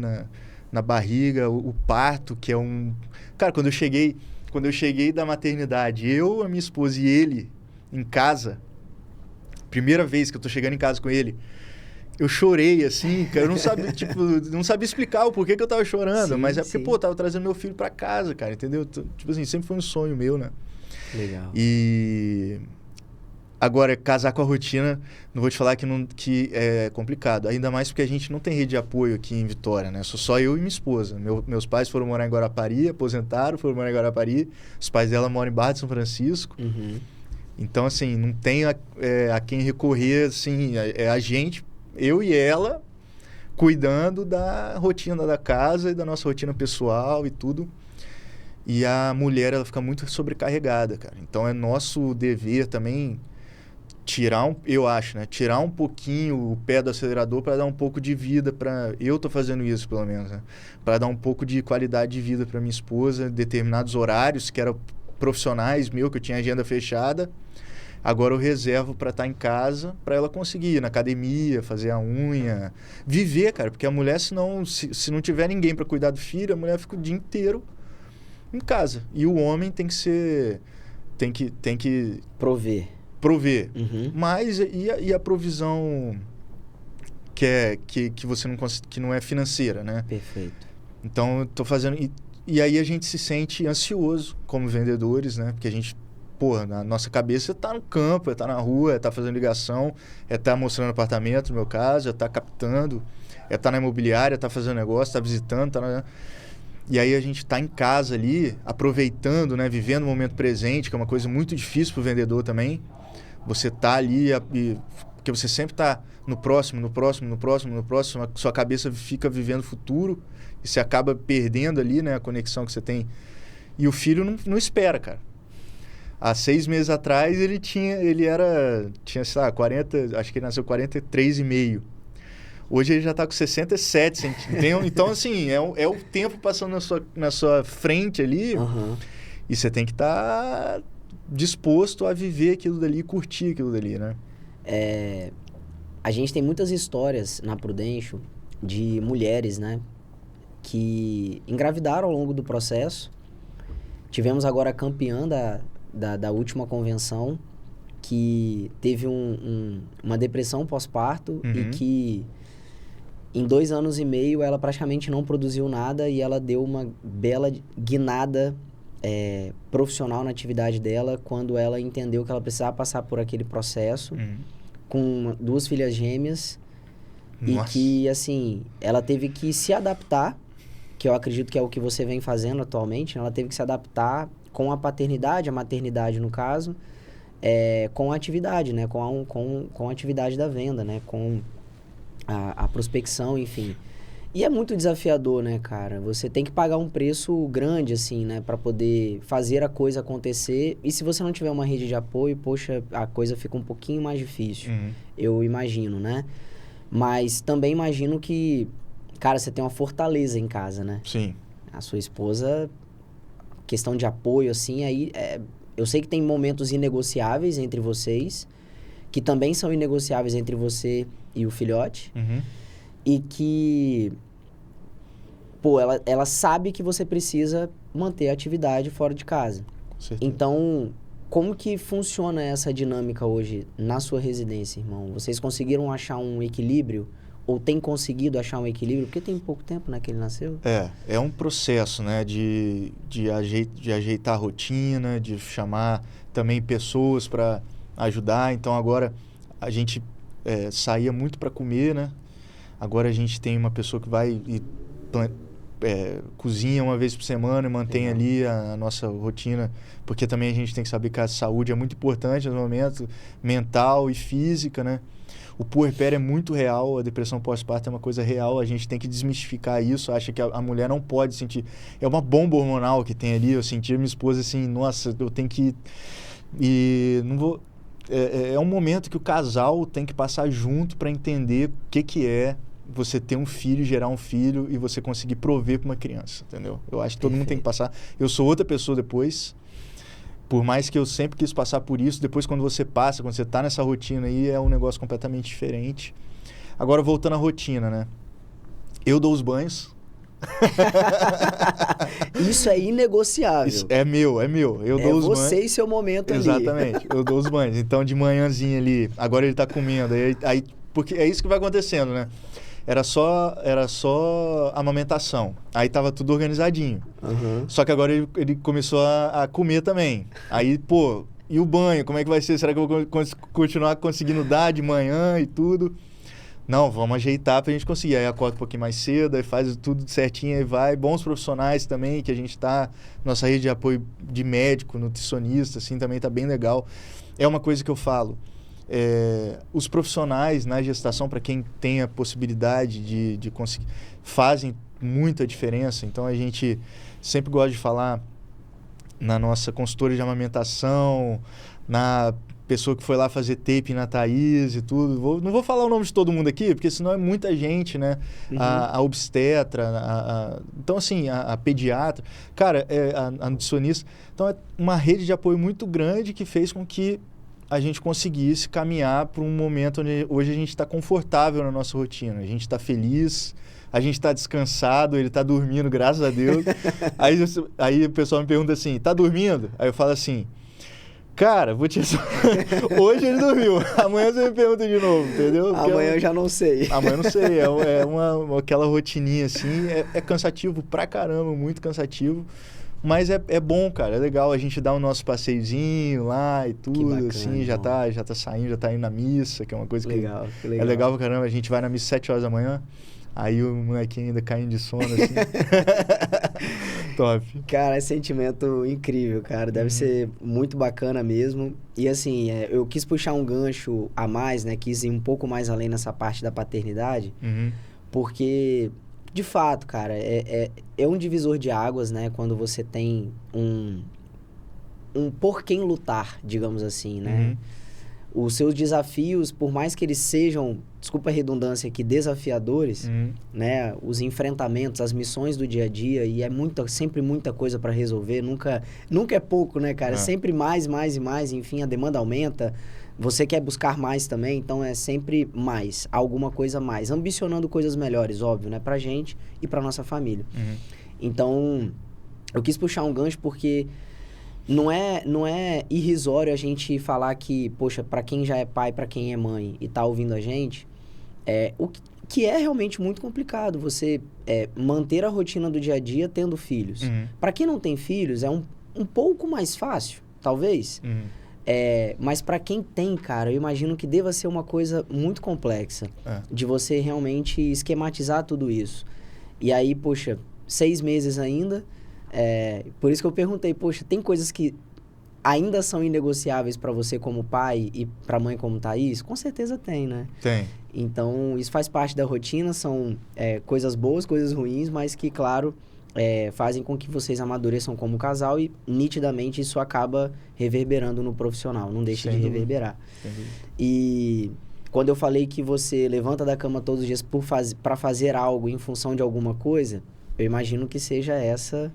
na barriga, o parto, que é um... Cara, quando eu cheguei da maternidade, a minha esposa e ele em casa, primeira vez que eu tô chegando em casa com ele, eu chorei, assim, cara, eu não sabia explicar o porquê que eu tava chorando, mas é porque, eu tava trazendo meu filho pra casa, cara, entendeu? Tipo assim, sempre foi um sonho meu, né? Legal. E agora, casar com a rotina, não vou te falar que é complicado, ainda mais porque a gente não tem rede de apoio aqui em Vitória, né? Sou só eu e minha esposa. Meus pais foram morar em Guarapari, aposentaram, foram morar em Guarapari, os pais dela moram em Barra de São Francisco. Então, assim, não tem a quem recorrer, assim, a gente... Eu e ela cuidando da rotina da casa e da nossa rotina pessoal e tudo. E a mulher, ela fica muito sobrecarregada, cara. Então é nosso dever também tirar um pouquinho o pé do acelerador para dar um pouco de vida para... Eu tô fazendo isso, pelo menos, né? Para dar um pouco de qualidade de vida para minha esposa, determinados horários que eram profissionais que eu tinha agenda fechada. Agora eu reservo para estar em casa, para ela conseguir ir na academia, fazer a unha, viver, cara. Porque a mulher, se não tiver ninguém para cuidar do filho, a mulher fica o dia inteiro em casa. E o homem tem que prover. Mas e a provisão que você não que não é financeira, né? Perfeito. Então eu tô fazendo... E aí a gente se sente ansioso como vendedores, né? Porque a gente... porra, na nossa cabeça tá no campo, tá na rua, tá fazendo ligação, tá mostrando apartamento, no meu caso, tá captando, tá na imobiliária, tá fazendo negócio, tá visitando, E aí a gente tá em casa ali, aproveitando, né, vivendo o momento presente, que é uma coisa muito difícil pro vendedor também. Você tá ali, porque você sempre tá no próximo, a sua cabeça fica vivendo o futuro e você acaba perdendo ali, né, a conexão que você tem. E o filho não espera, cara. Há 6 meses atrás ele tinha, sei lá, 40, acho que ele nasceu 43,5. Hoje ele já está com 67 centímetros. Então, assim, é o tempo passando na sua frente ali. Uhum. E você tem que estar disposto a viver aquilo dali e curtir aquilo dali, né? A gente tem muitas histórias na Prudential de mulheres, né? Que engravidaram ao longo do processo. Tivemos agora a campeã da última convenção, que teve uma depressão pós-parto e que em 2 anos e meio ela praticamente não produziu nada e ela deu uma bela guinada profissional na atividade dela quando ela entendeu que ela precisava passar por aquele processo com 2 filhas gêmeas. Nossa. E que, assim, ela teve que se adaptar, que eu acredito que é o que você vem fazendo atualmente, né? Ela teve que se adaptar com a paternidade, a maternidade no caso, com a atividade, né? Com a atividade da venda, né? Com a prospecção, enfim. E é muito desafiador, né, cara? Você tem que pagar um preço grande, assim, né? Pra poder fazer a coisa acontecer. E se você não tiver uma rede de apoio, poxa, a coisa fica um pouquinho mais difícil. Eu imagino, né? Mas também imagino que, cara, você tem uma fortaleza em casa, né? Sim. A sua esposa, questão de apoio, assim, aí... eu sei que tem momentos inegociáveis entre vocês, que também são inegociáveis entre você e o filhote. E que, pô, ela sabe que você precisa manter a atividade fora de casa. Com certeza. Então, como que funciona essa dinâmica hoje na sua residência, irmão? Vocês conseguiram achar um equilíbrio? Ou tem conseguido achar um equilíbrio? Porque tem pouco tempo, né, que ele nasceu. É um processo, né, de ajeitar a rotina, de chamar também pessoas para ajudar. Então, agora a gente saía muito para comer, né? Agora a gente tem uma pessoa que vai e cozinha uma vez por semana e mantém ali a nossa rotina, porque também a gente tem que saber que a saúde é muito importante no momento, mental e física, né? O puerpério é muito real, a depressão pós-parto é uma coisa real, a gente tem que desmistificar isso, acha que a mulher não pode sentir... É uma bomba hormonal que tem ali, eu senti a minha esposa assim, nossa, eu tenho que... E não vou... É um momento que o casal tem que passar junto para entender o que é você ter um filho, gerar um filho e você conseguir prover para uma criança, entendeu? Eu acho que todo mundo tem que passar. Eu sou outra pessoa depois, por mais que eu sempre quis passar por isso, depois quando você passa, quando você está nessa rotina aí, é um negócio completamente diferente. Agora, voltando à rotina, né? Eu dou os banhos. Isso é inegociável. Isso é meu. Eu dou os banhos. É você e seu momento ali. Exatamente, eu dou os banhos. Então, de manhãzinha ali, agora ele tá comendo, aí porque é isso que vai acontecendo, né? Era só amamentação. Aí tava tudo organizadinho. Só que agora ele começou a comer também. Aí, pô, e o banho? Como é que vai ser? Será que eu vou continuar conseguindo dar de manhã e tudo? Não, vamos ajeitar pra gente conseguir. Aí acorda um pouquinho mais cedo, aí faz tudo certinho, aí vai. Bons profissionais também, que a gente tá... Nossa rede de apoio de médico, nutricionista, assim, também tá bem legal. É uma coisa que eu falo. Os profissionais na gestação, para quem tem a possibilidade de conseguir, fazem muita diferença. Então, a gente sempre gosta de falar na nossa consultoria de amamentação, na pessoa que foi lá fazer tape na Thaís e tudo. Não vou falar o nome de todo mundo aqui, porque senão é muita gente, né? A obstetra, então, assim, a pediatra. Cara, a nutricionista. Então, é uma rede de apoio muito grande que fez com que a gente conseguisse caminhar para um momento onde hoje a gente está confortável na nossa rotina. A gente está feliz, a gente está descansado, ele está dormindo, graças a Deus. Aí o pessoal me pergunta assim, tá dormindo? Aí eu falo assim, cara, vou te... hoje ele dormiu, amanhã você me pergunta de novo, entendeu? Porque amanhã eu já não sei. Amanhã eu não sei, aquela rotininha assim, é cansativo pra caramba, muito cansativo. Mas é bom, cara, é legal a gente dar o nosso passeiozinho lá e tudo, bacana, assim, já tá saindo, já tá indo na missa, que é uma coisa que é legal pra caramba. A gente vai na missa 7 horas da manhã, aí o molequinho ainda caindo de sono, assim. Top. Cara, é sentimento incrível, cara. Deve ser muito bacana mesmo. E assim, eu quis puxar um gancho a mais, né? Quis ir um pouco mais além nessa parte da paternidade, porque, de fato, cara, é um divisor de águas, né? Quando você tem um por quem lutar, digamos assim, né? Os seus desafios, por mais que eles sejam, desculpa a redundância aqui, desafiadores, né? Os enfrentamentos, as missões do dia a dia, e sempre muita coisa para resolver, nunca é pouco, né, cara? Sempre mais e mais, enfim, a demanda aumenta, você quer buscar mais também, então é sempre mais, alguma coisa mais, ambicionando coisas melhores, óbvio, né, pra gente e pra nossa família. Então, eu quis puxar um gancho porque não é irrisório a gente falar que, poxa, para quem já é pai, para quem é mãe e tá ouvindo a gente, o que é realmente muito complicado, você manter a rotina do dia a dia tendo filhos. Para quem não tem filhos, é um pouco mais fácil, talvez. Mas para quem tem, cara, eu imagino que deva ser uma coisa muito complexa de você realmente esquematizar tudo isso. E aí, poxa, 6 meses ainda... por isso que eu perguntei, poxa, tem coisas que ainda são inegociáveis para você como pai e para mãe como Thaís? Com certeza tem, né? Tem. Então, isso faz parte da rotina, são coisas boas, coisas ruins, mas que, claro, fazem com que vocês amadureçam como casal e, nitidamente, isso acaba reverberando no profissional, não deixa de reverberar. E quando eu falei que você levanta da cama todos os dias para fazer algo em função de alguma coisa, eu imagino que seja essa...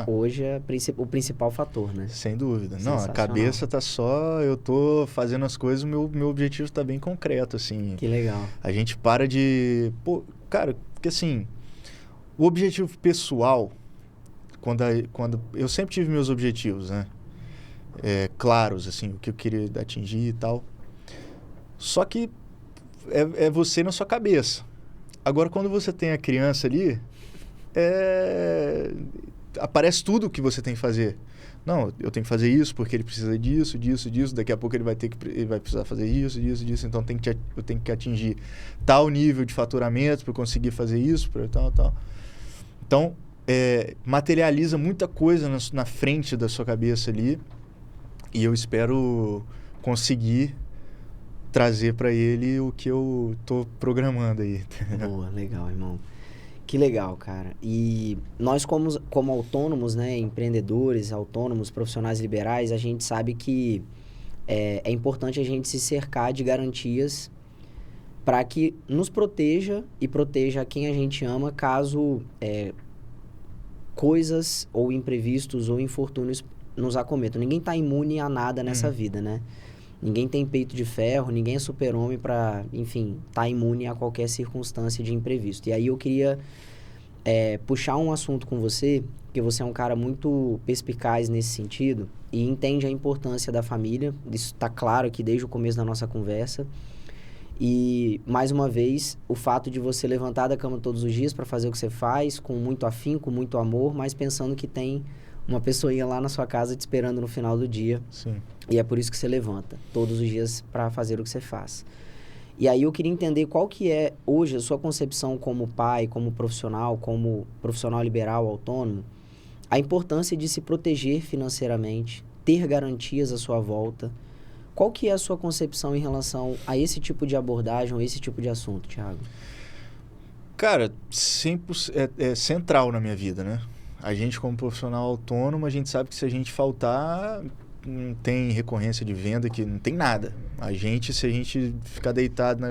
hoje é o principal fator, né? Sem dúvida. Não, a cabeça tá só... Eu tô fazendo as coisas, meu objetivo tá bem concreto, assim. Que legal. A gente para de... Pô, cara, porque assim... O objetivo pessoal... Quando eu sempre tive meus objetivos, né? Claros, assim, o que eu queria atingir e tal. Só que é você na sua cabeça. Agora, quando você tem a criança ali... aparece tudo o que você tem que fazer. Não, eu tenho que fazer isso porque ele precisa disso, disso. Daqui a pouco ele vai precisar fazer isso. Então eu tenho que atingir tal nível de faturamento para conseguir fazer isso, para tal. Então, materializa muita coisa na frente da sua cabeça ali. E eu espero conseguir trazer para ele o que eu tô programando aí. Boa, legal, irmão. Que legal, cara. E nós como autônomos, né, empreendedores, autônomos, profissionais liberais, a gente sabe que é importante a gente se cercar de garantias para que nos proteja e proteja quem a gente ama caso coisas ou imprevistos ou infortúnios nos acometam. Ninguém está imune a nada nessa vida, né? Ninguém tem peito de ferro, ninguém é super-homem para, enfim, estar imune a qualquer circunstância de imprevisto. E aí eu queria puxar um assunto com você, porque você é um cara muito perspicaz nesse sentido e entende a importância da família. Isso está claro aqui desde o começo da nossa conversa. E, mais uma vez, o fato de você levantar da cama todos os dias para fazer o que você faz, com muito afinco, com muito amor, mas pensando que tem uma pessoinha lá na sua casa te esperando no final do dia. Sim. E é por isso que você levanta todos os dias para fazer o que você faz. E aí eu queria entender qual que é hoje a sua concepção como pai, como profissional liberal, autônomo, a importância de se proteger financeiramente, ter garantias à sua volta. Qual que é a sua concepção em relação a esse tipo de abordagem ou esse tipo de assunto, Thiago? Cara, sempre é central na minha vida, né? A gente, como profissional autônomo, a gente sabe que se a gente faltar, não tem recorrência de venda, que não tem nada. Se a gente ficar deitado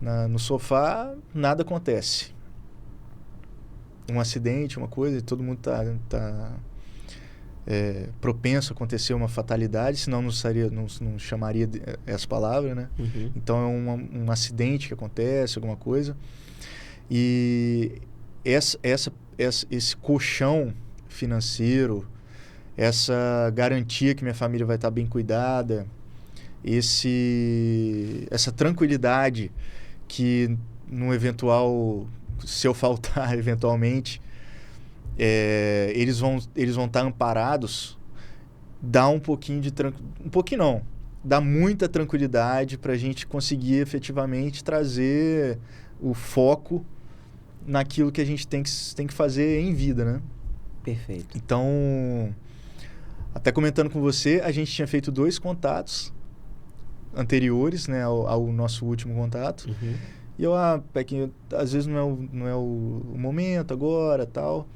no sofá, nada acontece. Um acidente, uma coisa, e todo mundo tá propenso a acontecer uma fatalidade, senão não chamaria essa palavra, né? Então é um acidente que acontece, alguma coisa. E esse colchão financeiro, essa garantia que minha família vai estar bem cuidada, essa tranquilidade que se eu faltar eventualmente, eles vão estar amparados, dá um pouquinho de um pouquinho não, dá muita tranquilidade para a gente conseguir efetivamente trazer o foco naquilo que a gente tem que fazer em vida, né? Perfeito. Então, até comentando com você, a gente tinha feito 2 contatos anteriores, né, ao nosso último contato. Uhum. E eu, Pequinho, às vezes não é o momento agora, tal.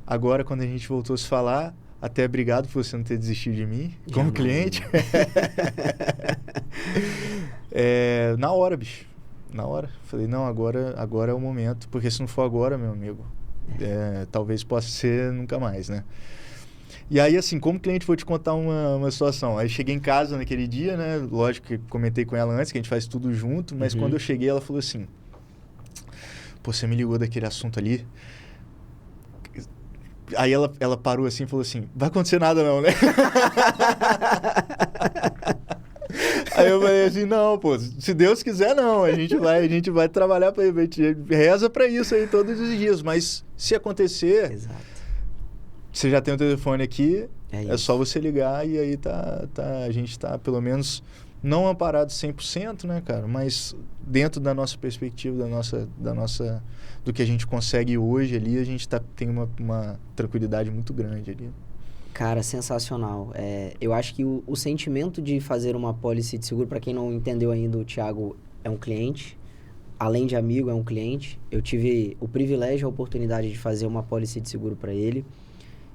Agora, quando a gente voltou a se falar, até obrigado por você não ter desistido de mim como cliente. Na hora, bicho. Na hora. Falei, não, agora é o momento. Porque se não for agora, meu amigo, talvez possa ser nunca mais, né? E aí, assim, como cliente, vou te contar uma situação. Aí cheguei em casa naquele dia, né? Lógico que comentei com ela antes, que a gente faz tudo junto. Mas quando eu cheguei, ela falou assim... Pô, você me ligou daquele assunto ali... Aí ela parou assim e falou assim... Vai acontecer nada não, né? Aí eu falei assim... Não, pô, se Deus quiser, não. A gente vai trabalhar para ele. A gente reza para isso aí todos os dias. Mas se acontecer... Exato. Você já tem o telefone aqui, é só você ligar e aí a gente tá pelo menos não amparado 100%, né, cara? Mas dentro da nossa perspectiva, do que a gente consegue hoje ali, a gente tem uma tranquilidade muito grande ali. Cara, sensacional. Eu acho que o sentimento de fazer uma pólice de seguro, para quem não entendeu ainda, o Thiago é um cliente, além de amigo, é um cliente. Eu tive o privilégio, a oportunidade de fazer uma pólice de seguro para ele,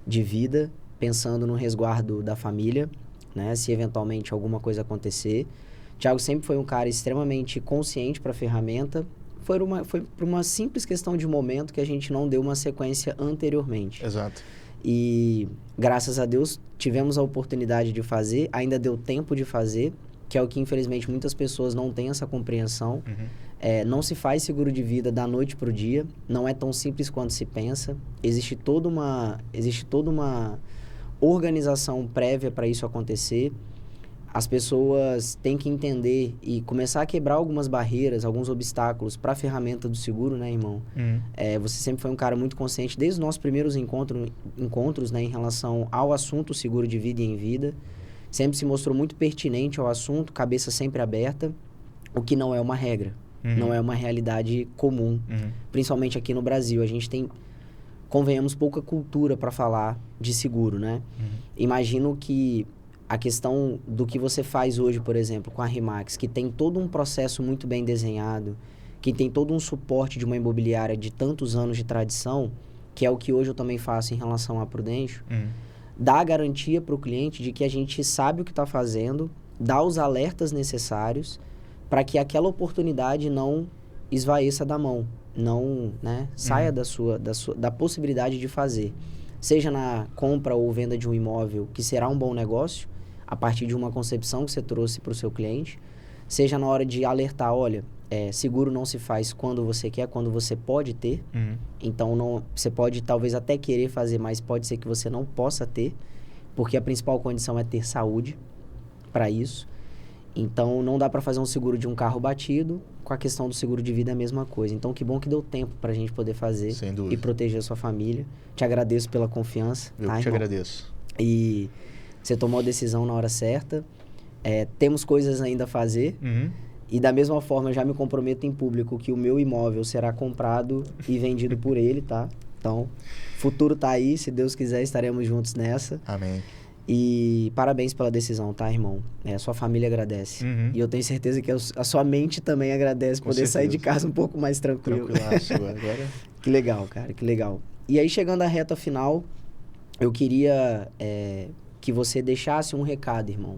de vida, pensando no resguardo da família, né? Se eventualmente alguma coisa acontecer. O Thiago sempre foi um cara extremamente consciente para a ferramenta. Foi por uma simples questão de momento que a gente não deu uma sequência anteriormente. Exato. E, graças a Deus, tivemos a oportunidade de fazer, ainda deu tempo de fazer, que é o que, infelizmente, muitas pessoas não têm essa compreensão. Não se faz seguro de vida da noite para o dia, não é tão simples quanto se pensa. Existe toda uma organização prévia para isso acontecer. As pessoas têm que entender e começar a quebrar algumas barreiras, alguns obstáculos para a ferramenta do seguro, né, irmão? Você sempre foi um cara muito consciente, desde os nossos primeiros encontros, né, em relação ao assunto seguro de vida e em vida. Sempre se mostrou muito pertinente ao assunto, cabeça sempre aberta, o que não é uma regra. Não é uma realidade comum, principalmente aqui no Brasil. A gente tem, convenhamos, pouca cultura para falar de seguro, né? Imagino que a questão do que você faz hoje, por exemplo, com a RE/MAX, que tem todo um processo muito bem desenhado, que tem todo um suporte de uma imobiliária de tantos anos de tradição, que é o que hoje eu também faço em relação à Prudential, dá a garantia para o cliente de que a gente sabe o que está fazendo, dá os alertas necessários para que aquela oportunidade não esvaeça da mão, não, né, saia da possibilidade de fazer. Seja na compra ou venda de um imóvel, que será um bom negócio, a partir de uma concepção que você trouxe para o seu cliente, seja na hora de alertar, olha, seguro não se faz quando você quer, quando você pode ter. Então, você pode talvez até querer fazer, mas pode ser que você não possa ter, porque a principal condição é ter saúde para isso. Então, não dá para fazer um seguro de um carro batido, com a questão do seguro de vida é a mesma coisa. Então, que bom que deu tempo para a gente poder fazer. Sem dúvida. E proteger a sua família. Te agradeço pela confiança. Eu te agradeço. E você tomou a decisão na hora certa. Temos coisas ainda a fazer. E da mesma forma, eu já me comprometo em público que o meu imóvel será comprado e vendido por ele, tá? Então, futuro tá aí. Se Deus quiser, estaremos juntos nessa. Amém. E parabéns pela decisão, tá, irmão? A sua família agradece. E eu tenho certeza que a sua mente também agradece poder sair de casa um pouco mais tranquilo. Tranquilaço agora. Que legal, cara, que legal. E aí, chegando à reta final, eu queria que você deixasse um recado, irmão.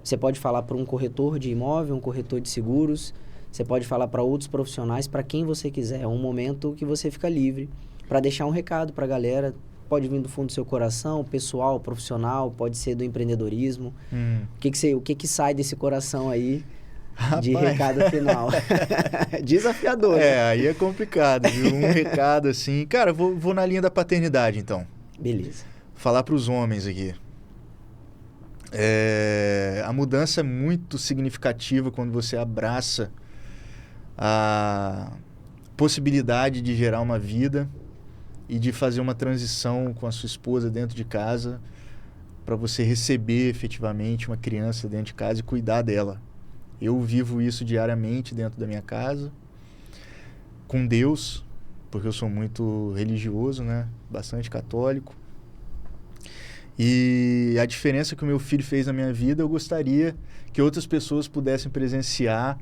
Você pode falar para um corretor de imóvel, um corretor de seguros, você pode falar para outros profissionais, para quem você quiser. É um momento que você fica livre para deixar um recado para a galera. Pode vir do fundo do seu coração, pessoal, profissional, pode ser do empreendedorismo. O que sai desse coração aí de recado final? Desafiador, né? Aí é complicado, viu? Um recado assim... Cara, vou na linha da paternidade, então. Beleza. Falar para os homens aqui. A mudança é muito significativa quando você abraça a possibilidade de gerar uma vida e de fazer uma transição com a sua esposa dentro de casa para você receber efetivamente uma criança dentro de casa e cuidar dela. Eu vivo isso diariamente dentro da minha casa, com Deus, porque eu sou muito religioso, né? Bastante católico. E a diferença que o meu filho fez na minha vida, eu gostaria que outras pessoas pudessem presenciar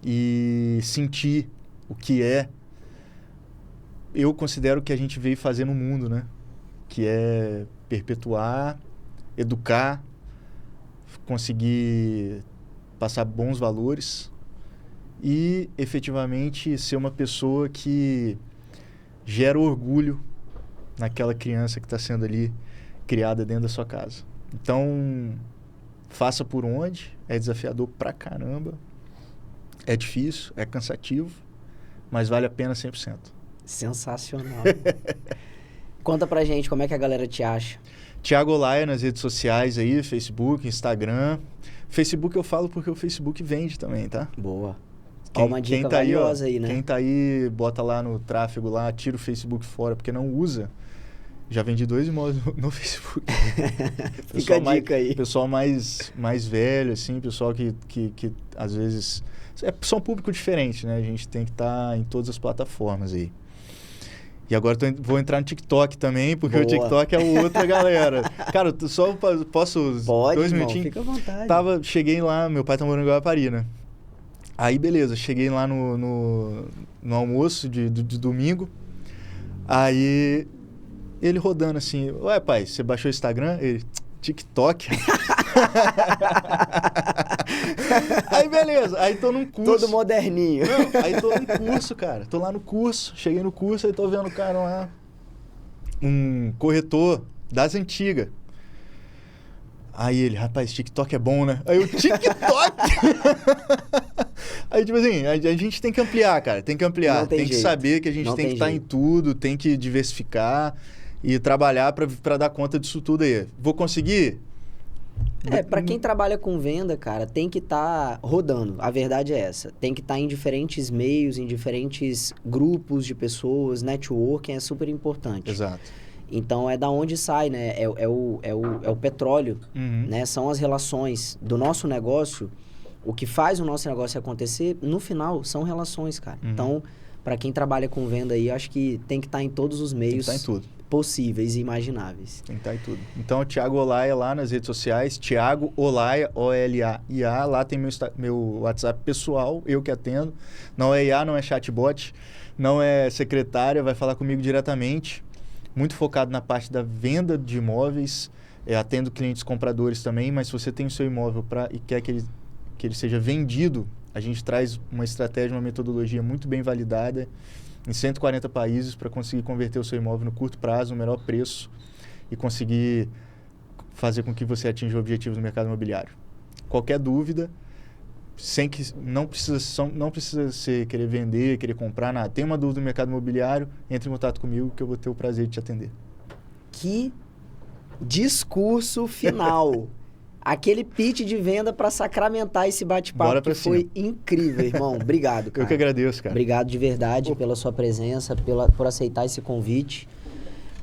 e sentir o que é. Eu considero que a gente veio fazer no mundo, né? Que é perpetuar, educar, conseguir passar bons valores e efetivamente ser uma pessoa que gera orgulho naquela criança que está sendo ali criada dentro da sua casa. Então, faça por onde, é desafiador pra caramba, é difícil, é cansativo, mas vale a pena 100%. Sensacional. Conta pra gente como é que a galera te acha. Thiago Olaia nas redes sociais aí, Facebook, Instagram. Facebook eu falo porque o Facebook vende também, tá? Boa. Ó, uma dica valiosa aí, né? Quem tá aí, bota lá no tráfego lá, tira o Facebook fora, porque não usa. Já vendi 2 imóveis no Facebook. Fica a dica aí. Pessoal mais velho, assim, pessoal que às vezes... são um público diferente, né? A gente tem que estar em todas as plataformas aí. E agora vou entrar no TikTok também, porque o TikTok é outra galera. Cara, só posso... Pode, 2 irmão, minutinhos? fica à vontade. Cheguei lá, meu pai tá morando em Guarapari, né? Aí, beleza, cheguei lá no almoço de domingo. Aí, ele rodando assim, ué, pai, você baixou o Instagram? Ele, TikTok? Aí, beleza, aí tô num curso. Todo moderninho. Não, aí tô num curso, cara. Tô lá no curso, cheguei no curso, aí tô vendo o cara lá, um corretor das antigas. Aí ele, rapaz, TikTok é bom, né? Aí eu, TikTok? Aí, tipo assim, a gente tem que ampliar, cara. Tem que ampliar. Tem que saber que a gente tem que estar em tudo, tem que diversificar e trabalhar para dar conta disso tudo aí. Vou conseguir? Para quem trabalha com venda, cara, tem que estar rodando. A verdade é essa. Tem que estar em diferentes meios, em diferentes grupos de pessoas. Networking é super importante. Exato. Então, é da onde sai, né? É o petróleo, né? São as relações do nosso negócio. O que faz o nosso negócio acontecer, no final, são relações, cara. Então, para quem trabalha com venda aí, acho que tem que estar em todos os meios possíveis e imagináveis. Tem que estar em tudo. Então, o Thiago Olaia lá nas redes sociais, Thiago Olaia, O-L-A-I-A. Lá tem meu WhatsApp pessoal, eu que atendo. Não é IA, não é chatbot, não é secretária, vai falar comigo diretamente. Muito focado na parte da venda de imóveis, atendo clientes compradores também, mas se você tem o seu imóvel e quer que ele seja vendido, a gente traz uma estratégia, uma metodologia muito bem validada em 140 países para conseguir converter o seu imóvel no curto prazo, no melhor preço e conseguir fazer com que você atinja o objetivo do mercado imobiliário. Qualquer dúvida, não precisa ser querer vender, querer comprar, nada. Tem uma dúvida no mercado imobiliário, entre em contato comigo que eu vou ter o prazer de te atender. Que discurso final! Aquele pitch de venda para sacramentar esse bate-papo que foi incrível, irmão. Obrigado, cara. Eu que agradeço, cara. Obrigado de verdade pela sua presença, por aceitar esse convite,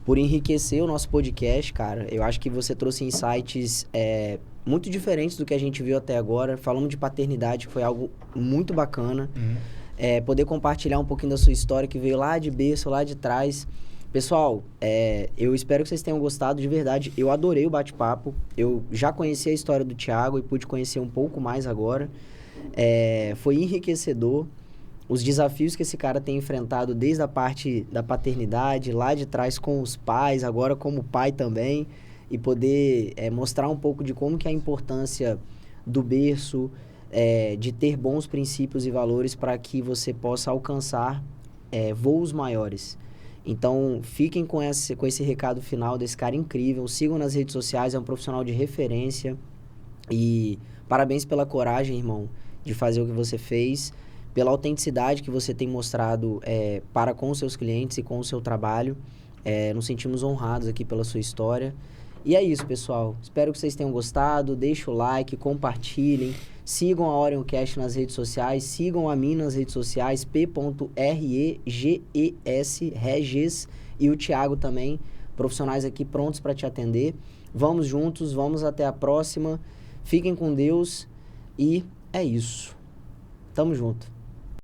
por enriquecer o nosso podcast, cara. Eu acho que você trouxe insights muito diferentes do que a gente viu até agora. Falamos de paternidade, que foi algo muito bacana. Poder compartilhar um pouquinho da sua história, que veio lá de berço, lá de trás. Pessoal, eu espero que vocês tenham gostado de verdade. Eu adorei o bate-papo. Eu já conheci a história do Thiago e pude conhecer um pouco mais agora. Foi enriquecedor. Os desafios que esse cara tem enfrentado desde a parte da paternidade, lá de trás com os pais, agora como pai também. E poder mostrar um pouco de como que é a importância do berço, de ter bons princípios e valores para que você possa alcançar voos maiores. Então, fiquem com esse recado final desse cara incrível. Sigam nas redes sociais, é um profissional de referência. E parabéns pela coragem, irmão, de fazer o que você fez. Pela autenticidade que você tem mostrado para com os seus clientes e com o seu trabalho. Nos sentimos honrados aqui pela sua história. E é isso, pessoal. Espero que vocês tenham gostado. Deixa o like, compartilhem. Sigam a Orioncast nas redes sociais, sigam a mim nas redes sociais, p.reges, Regis, e o Thiago também, profissionais aqui prontos para te atender. Vamos juntos, vamos até a próxima. Fiquem com Deus e é isso. Tamo junto.